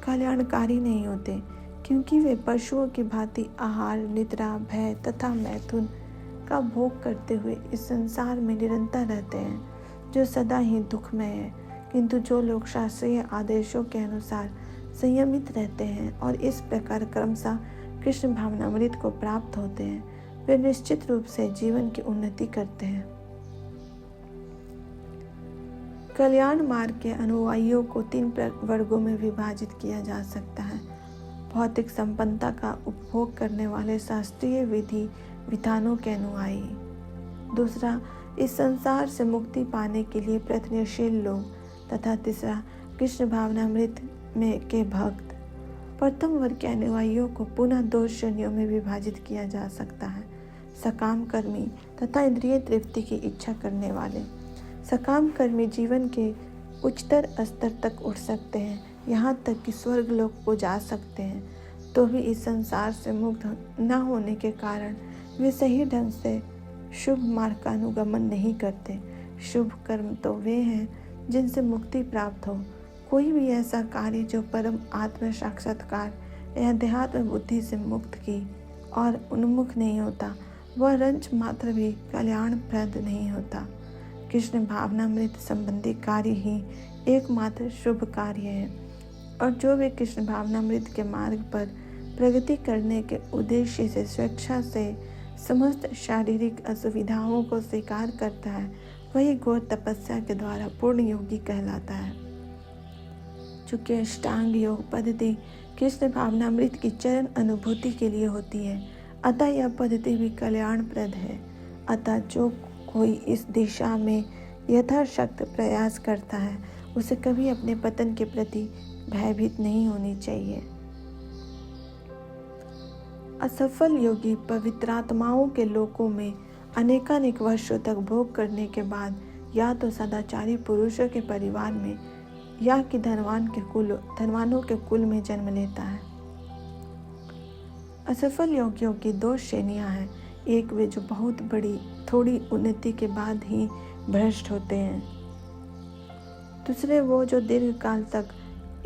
कल्याणकारी नहीं होते, क्योंकि वे पशुओं की भांति आहार, निद्रा, भय तथा मैथुन का भोग करते हुए इस संसार में निरंतर रहते हैं, जो सदा ही दुखमय है। किंतु जो लोग शास्त्रीय आदेशों के अनुसार संयमित रहते हैं और इस प्रकार क्रमशः कृष्ण भावनामृत को प्राप्त होते हैं, वे निश्चित रूप से जीवन की उन्नति करते हैं। कल्याण मार्ग के अनुयायियों को 3 वर्गों में विभाजित किया जा सकता है। भौतिक संपन्नता का उपभोग करने वाले शास्त्रीय विधि विधानों के अनुयायी। दूसरा, इस संसार से मुक्ति पाने के लिए प्रयत्नशील लोग। तथा तीसरा, कृष्ण भावनामृत में के भक्त। प्रथम वर्ग के अनुयायियों को पुनः 2 श्रेणियों में विभाजित किया जा सकता है, सकाम कर्मी तथा इंद्रिय तृप्ति की इच्छा करने वाले। सकाम कर्मी जीवन के उच्चतर स्तर तक उठ सकते हैं, यहाँ तक कि स्वर्ग लोक को जा सकते हैं, तो भी इस संसार से मुक्त न होने के कारण वे सही ढंग से शुभ मार्ग का अनुगमन नहीं करते। शुभ कर्म तो वे हैं जिनसे मुक्ति प्राप्त हो। कोई भी ऐसा कार्य जो परम आत्म साक्षात्कार या अध्यात्म बुद्धि से मुक्त की और उन्मुख नहीं होता, वह रंच मात्र भी कल्याणप्रद नहीं होता। कृष्ण भावनामृत संबंधी कार्य ही एकमात्र शुभ कार्य है, और जो भी कृष्ण भावनामृत के मार्ग पर प्रगति करने के उद्देश्य से स्वेच्छा से समस्त शारीरिक असुविधाओं को स्वीकार करता है, वही घोर तपस्या के द्वारा पूर्ण योगी कहलाता है। चूँकि अष्टांग योग पद्धति कृष्ण भावनामृत की चरण अनुभूति के लिए होती है, अतः यह पद्धति भी कल्याणप्रद है। अतः जो कोई इस दिशा में यथाशक्त प्रयास करता है उसे कभी अपने पतन के प्रति भयभीत नहीं होनी चाहिए। असफल योगी पवित्रात्माओं के लोकों में अनेकानेक वर्षों तक भोग करने के बाद या तो सदाचारी पुरुषों के परिवार में या कि धनवानों के कुल में जन्म लेता है। असफल योगियों की दो श्रेणियां हैं। एक वे जो बहुत बड़ी थोड़ी उन्नति के बाद ही भ्रष्ट होते हैं। दूसरे वो जो दीर्घ काल तक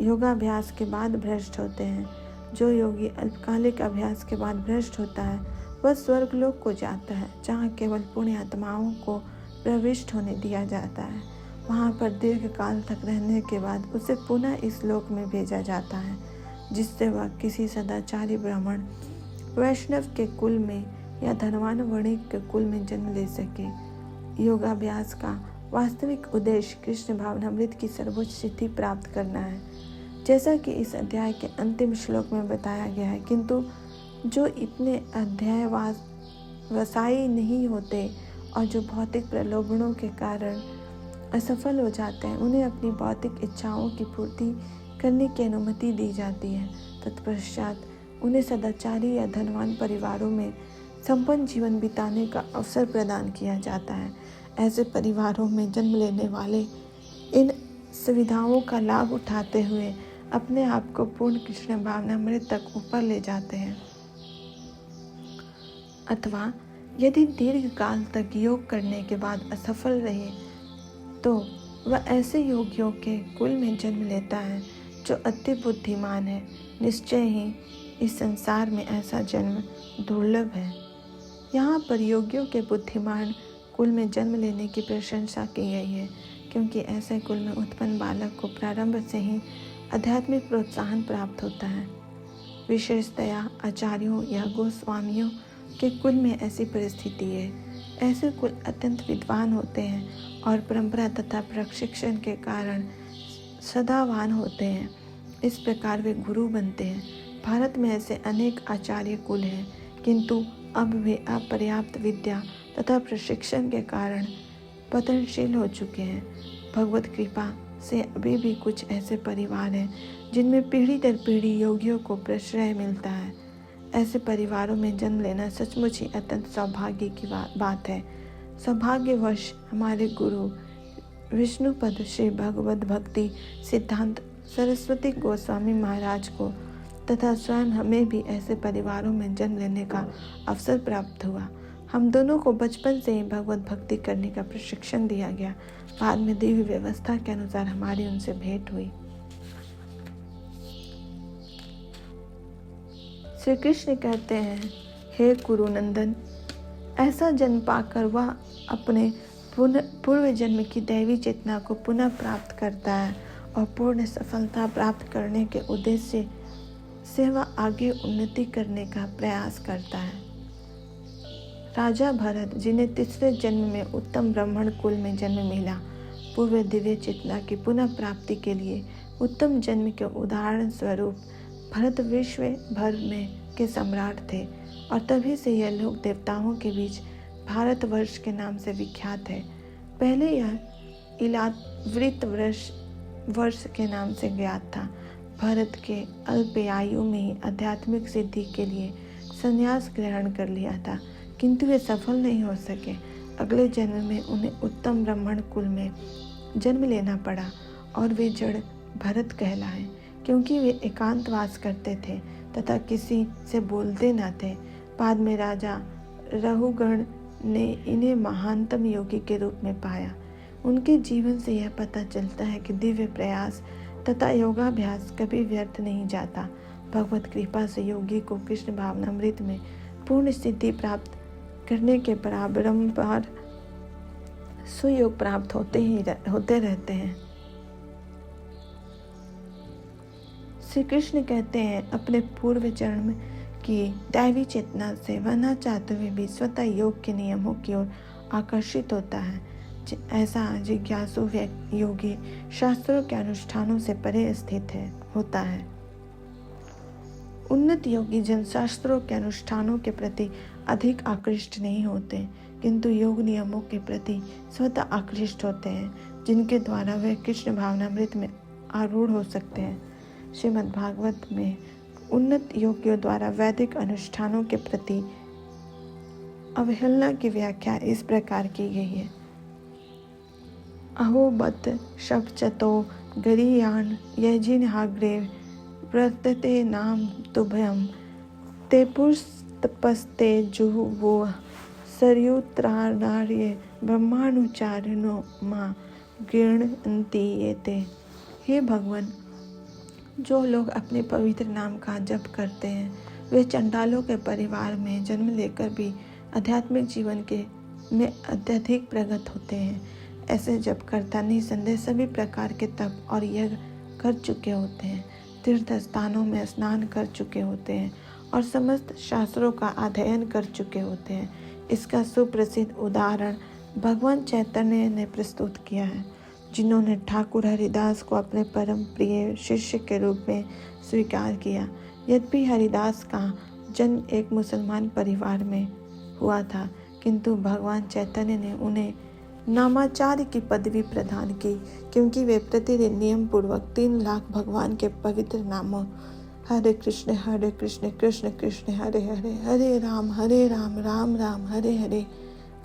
योगाभ्यास के बाद भ्रष्ट होते हैं। जो योगी अल्पकालिक अभ्यास के बाद भ्रष्ट होता है वह स्वर्गलोक को जाता है, जहाँ केवल पुण्य आत्माओं को प्रविष्ट होने दिया जाता है। वहाँ पर दीर्घ काल तक रहने के बाद उसे पुनः इस लोक में भेजा जाता है, जिससे वह किसी सदाचारी ब्राह्मण वैष्णव के कुल में या धनवान वणिक के कुल में जन्म ले सके। योगाभ्यास का वास्तविक उद्देश्य कृष्ण भावनामृत की सर्वोच्च सिद्धि प्राप्त करना है, जैसा कि इस अध्याय के अंतिम श्लोक में बताया गया है। किंतु जो इतने अध्यावसायी नहीं होते और जो भौतिक प्रलोभनों के कारण असफल हो जाते हैं, उन्हें अपनी भौतिक इच्छाओं की पूर्ति करने की अनुमति दी जाती है। तत्पश्चात उन्हें सदाचारी या धनवान परिवारों में संपन्न जीवन बिताने का अवसर प्रदान किया जाता है। ऐसे परिवारों में जन्म लेने वाले इन सुविधाओं का लाभ उठाते हुए अपने आप को पूर्ण कृष्ण भावनामृत तक ऊपर ले जाते हैं। अथवा यदि दीर्घ काल तक योग करने के बाद असफल रहे तो वह ऐसे योगियों के कुल में जन्म लेता है जो अति बुद्धिमान है। निश्चय ही इस संसार में ऐसा जन्म दुर्लभ है। यहाँ पर योगियों के बुद्धिमान कुल में जन्म लेने की प्रशंसा की गई है, क्योंकि ऐसे कुल में उत्पन्न बालक को प्रारंभ से ही आध्यात्मिक प्रोत्साहन प्राप्त होता है। विशेषतया आचार्यों या गोस्वामियों के कुल में ऐसी परिस्थिति है। ऐसे कुल अत्यंत विद्वान होते हैं और परंपरा तथा प्रशिक्षण के कारण सदावान होते हैं। इस प्रकार वे गुरु बनते हैं। भारत में ऐसे अनेक आचार्य कुल हैं, किंतु अब वे अपर्याप्त विद्या तथा प्रशिक्षण के कारण पतनशील हो चुके हैं। भगवत कृपा से अभी भी कुछ ऐसे परिवार हैं जिनमें पीढ़ी दर पीढ़ी योगियों को प्रश्रय मिलता है। ऐसे परिवारों में जन्म लेना सचमुच ही अत्यंत सौभाग्य की बात है। सौभाग्यवश हमारे गुरु विष्णुपद श्री भगवद भक्ति सिद्धांत सरस्वती गोस्वामी महाराज को तथा स्वयं हमें भी ऐसे परिवारों में जन्म लेने का अवसर प्राप्त हुआ। हम दोनों को बचपन से ही भगवत भक्ति करने का प्रशिक्षण दिया गया। बाद में दिव्य व्यवस्था के अनुसार हमारी उनसे भेंट हुई। श्री कृष्ण कहते हैं, हे कुरुनंदन, ऐसा जन्म पाकर वह अपने पूर्व जन्म की दैवी चेतना को पुनः प्राप्त करता है और पूर्ण सफलता प्राप्त करने के उद्देश्य से वह आगे उन्नति करने का प्रयास करता है। राजा भरत, जिन्हें तीसरे जन्म में उत्तम ब्राह्मण कुल में जन्म मिला, पूर्व दिव्य चेतना की पुनः प्राप्ति के लिए उत्तम जन्म के उदाहरण स्वरूप भरत विश्व भर में के सम्राट थे और तभी से यह लोक देवताओं के बीच भारतवर्ष के नाम से विख्यात है। पहले यह इलावृत वर्ष के नाम से ज्ञात था। भरत के अल्प आयु में ही आध्यात्मिक सिद्धि के लिए संन्यास ग्रहण कर लिया था, किंतु वे सफल नहीं हो सके। अगले जन्म में उन्हें उत्तम ब्राह्मण कुल में जन्म लेना पड़ा और वे जड़ भरत कहलाए, क्योंकि वे एकांतवास करते थे तथा किसी से बोलते न थे। बाद में राजा रहुगण ने इन्हें महानतम योगी के रूप में पाया। उनके जीवन से यह पता चलता है कि दिव्य प्रयास तथा योगाभ्यास कभी व्यर्थ नहीं जाता। भगवत कृपा से योगी को कृष्ण भावनामृत में पूर्ण सिद्धि प्राप्त करने के बारंबार सुयोग प्राप्त होते रहते हैं। श्री कृष्ण कहते हैं, अपने पूर्व जन्म की दैवी चेतना से वह न चाहते हुए भी स्वतः योग के नियमों की ओर आकर्षित होता है। ऐसा जिज्ञासु योगी शास्त्रों के अनुष्ठानों से परे स्थित होता है। उन्नत योगी जन शास्त्रों के अनुष्ठानों के प्रति अधिक आकृष्ट नहीं होते, किंतु योग नियमों के प्रति स्वतः आकृष्ट होते हैं, जिनके द्वारा वे कृष्ण भावनामृत में आरूढ़ हो सकते हैं। श्रीमद् भागवत में उन्नत योगियों द्वारा वैदिक अनुष्ठानों के प्रति अवहेलना की व्याख्या इस प्रकार की गई है। अहो बत शपचतो गरीयान यजिन हाग्रे व्रतते नाम तुभयम ते पुस्तपस्ते जुहुवो सरयुत्रार्य ब्रह्मानुचारिणो मां गृह्णन्ति येते। हे भगवान, जो लोग अपने पवित्र नाम का जप करते हैं वे चंडालों के परिवार में जन्म लेकर भी आध्यात्मिक जीवन में अत्यधिक प्रगत होते हैं। ऐसे जपकर्ता निसंदेह सभी प्रकार के तप और यज्ञ कर चुके होते हैं, तीर्थ स्थानों में स्नान कर चुके होते हैं और समस्त शास्त्रों का अध्ययन कर चुके होते हैं। इसका सुप्रसिद्ध उदाहरण भगवान चैतन्य ने प्रस्तुत किया है, जिन्होंने ठाकुर हरिदास को अपने परम प्रिय शिष्य के रूप में स्वीकार किया। यद्यपि हरिदास का जन्म एक मुसलमान परिवार में हुआ था, किंतु भगवान चैतन्य ने उन्हें नामाचार्य की पदवी प्रदान की, क्योंकि वे प्रतिदिन नियम पूर्वक 3 लाख भगवान के पवित्र नामों हरे कृष्ण कृष्ण कृष्ण हरे हरे, हरे राम राम राम हरे हरे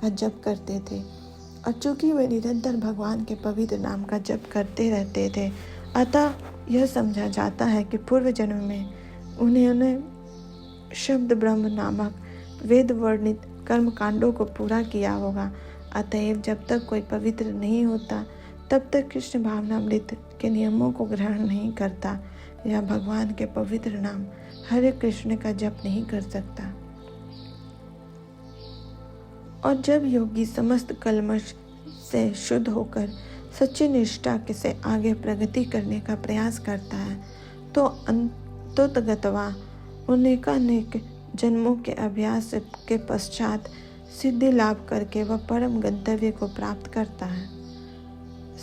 का जप करते थे। और चूंकि वे निरंतर भगवान के पवित्र नाम का जप करते रहते थे, अतः यह समझा जाता है कि पूर्व जन्म में उन्होंने शब्द ब्रह्म नामक वेद वर्णित कर्म कांडों को पूरा किया होगा। अतएव जब तक कोई पवित्र नहीं होता तब तक कृष्ण भावनामृत के नियमों को ग्रहण नहीं करता या भगवान के पवित्र नाम हरे कृष्ण का जप नहीं कर सकता। और जब योगी समस्त कल्मश से शुद्ध होकर सच्ची निष्ठा के से आगे प्रगति करने का प्रयास करता है, तो अंततोगत्वा अनेक जन्मों के अभ्यास के पश्चात सिद्धि लाभ करके वह परम गंतव्य को प्राप्त करता है।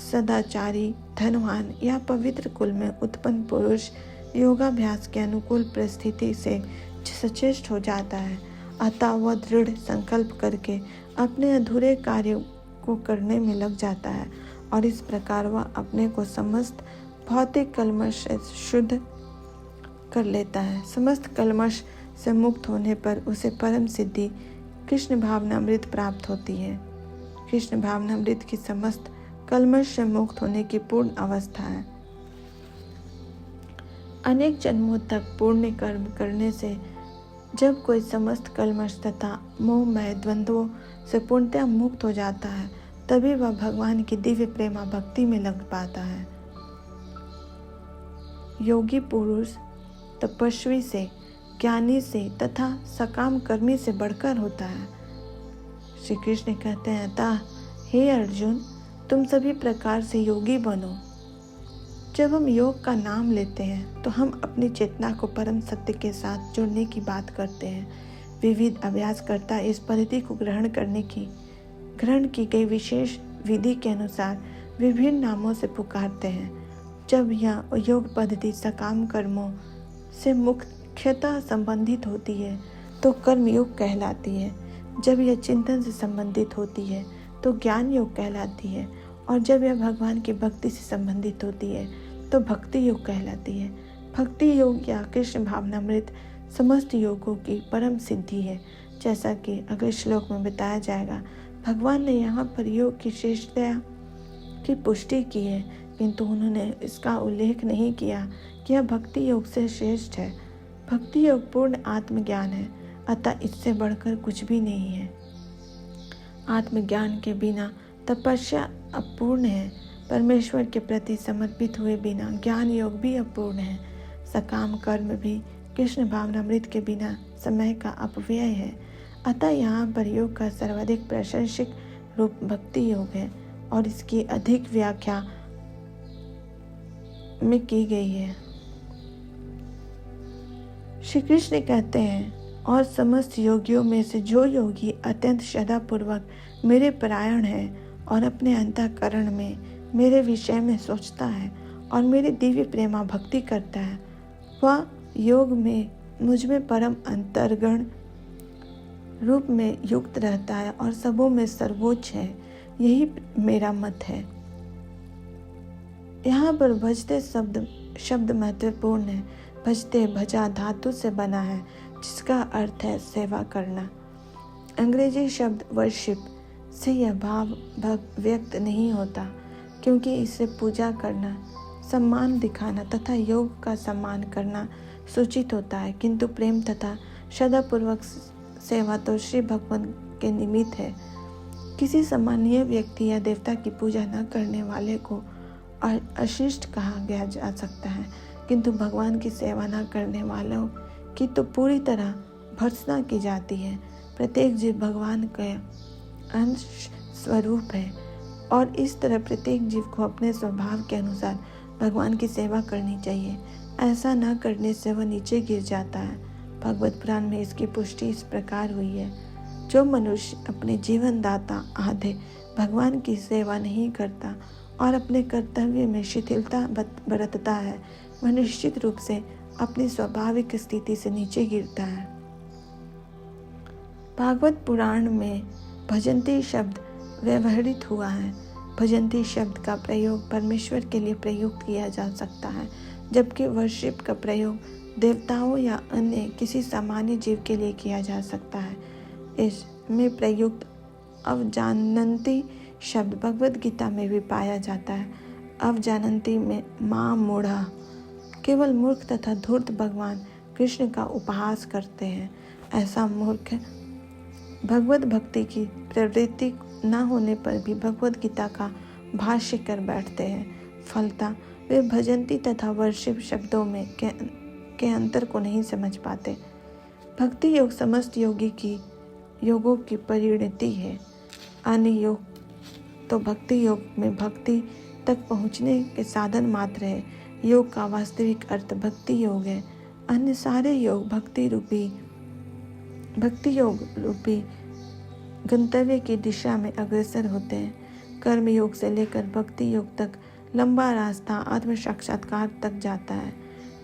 सदाचारी, धनवान या पवित्र कुल में उत्पन्न पुरुष योगाभ्यास के अनुकूल परिस्थिति से सचेष्ट हो जाता है, अतः वह दृढ़ संकल्प करके अपने अधूरे कार्यों को करने में लग जाता है और इस प्रकार वह अपने को समस्त भौतिक कल्मश से शुद्ध कर लेता है। समस्त कल्मश से मुक्त होने पर उसे परम सिद्धि कृष्ण भावनामृत प्राप्त होती है। कृष्ण भावनामृत की समस्त कल्मश से मुक्त होने की पूर्ण अवस्था है। अनेक जन्मों तक पुण्य कर्म करने से जब कोई समस्त कल्मश तथा मोहमय द्वंद्वों से पूर्णतः मुक्त हो जाता है, तभी वह भगवान की दिव्य प्रेमा भक्ति में लग पाता है। योगी पुरुष तपस्वी से, ज्ञानी से तथा सकाम कर्मी से बढ़कर होता है। श्री कृष्ण कहते हैं, अतः हे अर्जुन, तुम सभी प्रकार से योगी बनो। जब हम योग का नाम लेते हैं तो हम अपनी चेतना को परम सत्य के साथ जोड़ने की बात करते हैं। विविध अभ्यासकर्ता इस पद्धति को ग्रहण की गई विशेष विधि के अनुसार विभिन्न नामों से पुकारते हैं। जब यह योग पद्धति सकाम कर्मों से मुख्यतः संबंधित होती है तो कर्म योग कहलाती है। जब यह चिंतन से संबंधित होती है तो ज्ञान योग कहलाती है, और जब यह भगवान की भक्ति से संबंधित होती है तो भक्ति योग कहलाती है। भक्ति योग या कृष्ण भावनामृत समस्त योगों की परम सिद्धि है। जैसा कि अगले श्लोक में बताया जाएगा, भगवान ने यहाँ पर योग की श्रेष्ठता की पुष्टि की है, किंतु उन्होंने इसका उल्लेख नहीं किया कि यह भक्ति योग से श्रेष्ठ है। भक्ति योग पूर्ण आत्मज्ञान है, अतः इससे बढ़कर कुछ भी नहीं है। आत्मज्ञान के बिना तपस्या अपूर्ण है। परमेश्वर के प्रति समर्पित हुए बिना ज्ञान योग भी अपूर्ण है। सकाम कर्म भी कृष्ण भावनामृत के बिना समय का अपव्यय है। अतः यहाँ पर योग का सर्वाधिक प्रशंसित रूप भक्ति योग है और इसकी अधिक व्याख्या में की गई है। श्री कृष्ण कहते हैं, और समस्त योगियों में से जो योगी अत्यंत श्रद्धापूर्वक मेरे परायण है और अपने अंतःकरण में मेरे विषय में सोचता है और मेरी दिव्य प्रेमा भक्ति करता है, वह योग में मुझ में परम अंतर्गण रूप में युक्त रहता है और सबों में सर्वोच्च है। यही मेरा मत है। यहाँ पर भजते शब्द महत्वपूर्ण है। भजते भजा धातु से बना है जिसका अर्थ है सेवा करना। अंग्रेजी शब्द वर्शिप से यह भाव व्यक्त नहीं होता, क्योंकि इससे पूजा करना, सम्मान दिखाना तथा योग का सम्मान करना सूचित होता है, किंतु प्रेम तथा श्रद्धापूर्वक सेवा तो श्री भगवान के निमित्त है। किसी सामान्य व्यक्ति या देवता की पूजा न करने वाले को अशिष्ट कहा गया जा सकता है, किंतु भगवान की सेवा न करने वालों की तो पूरी तरह भर्त्सना की जाती है। प्रत्येक जीव भगवान का अंश स्वरूप है और इस तरह प्रत्येक जीव को अपने स्वभाव के अनुसार भगवान की सेवा करनी चाहिए। ऐसा न करने से वह नीचे गिर जाता है। भगवत पुराण में इसकी पुष्टि इस प्रकार हुई है। जो मनुष्य अपने जीवन दाता आधे भगवान की सेवा नहीं करता और अपने कर्तव्य में शिथिलता बरतता है, वह निश्चित रूप से अपनी स्वाभाविक स्थिति से नीचे गिरता है। भागवत पुराण में भजंती शब्द व्यवहृत हुआ है। भजंती शब्द का प्रयोग परमेश्वर के लिए प्रयुक्त किया जा सकता है, जबकि वर्शिप का प्रयोग देवताओं या अन्य किसी सामान्य जीव के लिए किया जा सकता है। इसमें प्रयुक्त अवजानंती शब्द भगवद गीता में भी पाया जाता है। अवजानंती में माँ मूढ़ा, केवल मूर्ख तथा धूर्त भगवान कृष्ण का उपहास करते हैं। ऐसा मूर्ख भगवत भक्ति की प्रवृत्ति न होने पर भी भगवद गीता का भाष्य कर बैठते हैं। फलतः वे भजंती तथा वर्शिप शब्दों में के अंतर को नहीं समझ पाते। भक्ति योग समस्त योगों की परिणति है। अन्य योग तो भक्ति योग में भक्ति तक पहुँचने के साधन मात्र है। योग का वास्तविक अर्थ भक्ति योग है। अन्य सारे योग भक्ति योग रूपी गंतव्य की दिशा में अग्रसर होते हैं। कर्म योग से लेकर भक्ति योग तक लंबा रास्ता आत्म साक्षात्कार तक जाता है।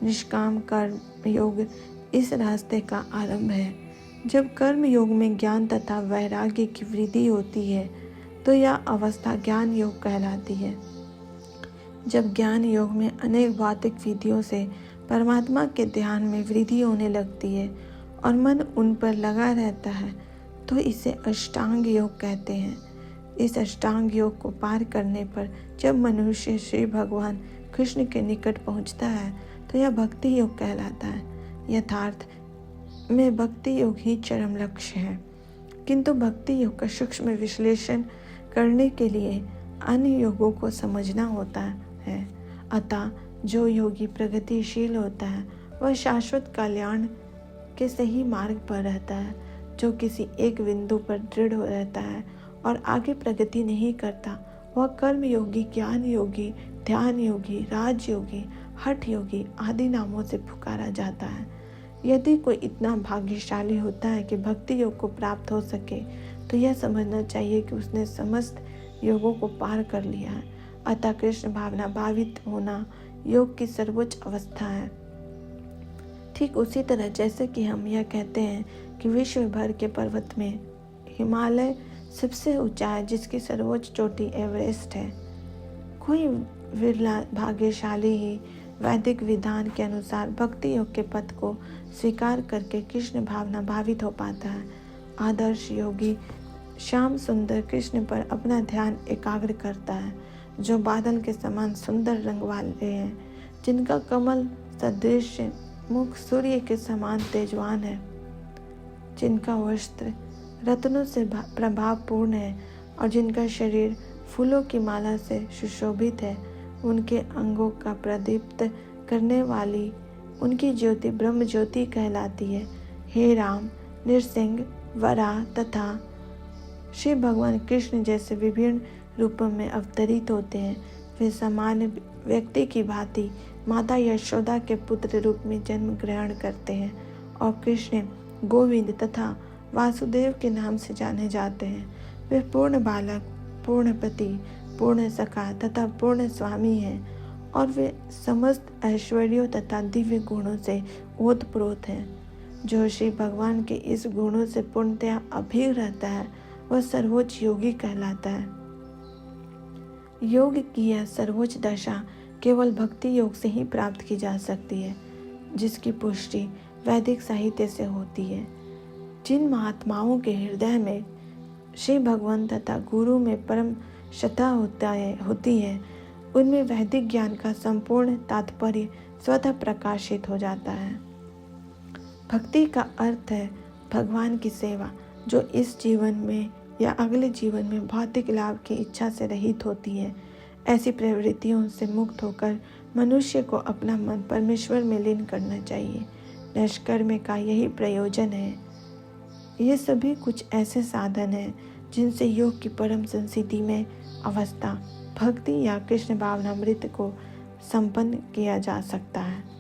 निष्काम कर्म योग इस रास्ते का आरंभ है। जब कर्म योग में ज्ञान तथा वैराग्य की वृद्धि होती है तो यह अवस्था ज्ञान योग कहलाती है। जब ज्ञान योग में अनेक भौतिक विधियों से परमात्मा के ध्यान में वृद्धि होने लगती है और मन उन पर लगा रहता है तो इसे अष्टांग योग कहते हैं। इस अष्टांग योग को पार करने पर जब मनुष्य श्री भगवान कृष्ण के निकट पहुंचता है तो यह भक्ति योग कहलाता है। यथार्थ में भक्ति योग ही चरम लक्ष्य है, किंतु भक्ति योग का सूक्ष्म विश्लेषण करने के लिए अन्य योगों को समझना होता है। अतः जो योगी प्रगतिशील होता है वह शाश्वत कल्याण के सही मार्ग पर रहता है। जो किसी एक बिंदु पर दृढ़ रहता है और आगे प्रगति नहीं करता वह कर्म योगी, ज्ञान योगी, ध्यान योगी, राज योगी, हठ योगी आदि नामों से पुकारा जाता है। यदि कोई इतना भाग्यशाली होता है कि भक्ति योग को प्राप्त हो सके तो यह समझना चाहिए कि उसने समस्त योगों को पार कर लिया है। अतः कृष्ण भावना भावित होना योग की सर्वोच्च अवस्था है। ठीक उसी तरह जैसे कि हम यह कहते हैं कि विश्व भर के पर्वत में हिमालय सबसे ऊंचा है, जिसकी सर्वोच्च चोटी एवरेस्ट है। कोई विरला भाग्यशाली ही वैदिक विधान के अनुसार भक्ति योग के पथ को स्वीकार करके कृष्ण भावना भावित हो पाता है। आदर्श योगी श्याम सुंदर कृष्ण पर अपना ध्यान एकाग्र करता है, जो बादल के समान सुंदर रंग वाले हैं, जिनका कमल सदृश मुख सूर्य के समान तेजवान है, जिनका वस्त्र रत्नों से प्रभावपूर्ण है और जिनका शरीर फूलों की माला से सुशोभित है। उनके अंगों का प्रदीप्त करने वाली उनकी ज्योति ब्रह्म ज्योति कहलाती है। हे राम, नृसिंह, वराह तथा श्री भगवान कृष्ण जैसे विभिन्न रूपों में अवतरित होते हैं। वे सामान्य व्यक्ति की भांति माता यशोदा के पुत्र रूप में जन्म ग्रहण करते हैं और कृष्ण, गोविंद तथा वासुदेव के नाम से जाने जाते हैं। वे पूर्ण बालक, पूर्ण पति, पूर्ण सखा तथा पूर्ण स्वामी हैं और वे समस्त ऐश्वर्यों तथा दिव्य गुणों से ओतप्रोत हैं। जो श्री भगवान के इस गुणों से पूर्णतया अभिन्न रहता है वह सर्वोच्च योगी कहलाता है। योग की यह सर्वोच्च दशा केवल भक्ति योग से ही प्राप्त की जा सकती है, जिसकी पुष्टि वैदिक साहित्य से होती है। जिन महात्माओं के हृदय में श्री भगवान तथा गुरु में परम श्रद्धा होती है, उनमें वैदिक ज्ञान का संपूर्ण तात्पर्य स्वतः प्रकाशित हो जाता है। भक्ति का अर्थ है भगवान की सेवा, जो इस जीवन में या अगले जीवन में भौतिक लाभ की इच्छा से रहित होती है। ऐसी प्रवृत्तियों से मुक्त होकर मनुष्य को अपना मन परमेश्वर में लीन करना चाहिए। निष्कर्म का यही प्रयोजन है। ये सभी कुछ ऐसे साधन हैं जिनसे योग की परम संसिद्धि में अवस्था, भक्ति या कृष्ण भावनामृत को संपन्न किया जा सकता है।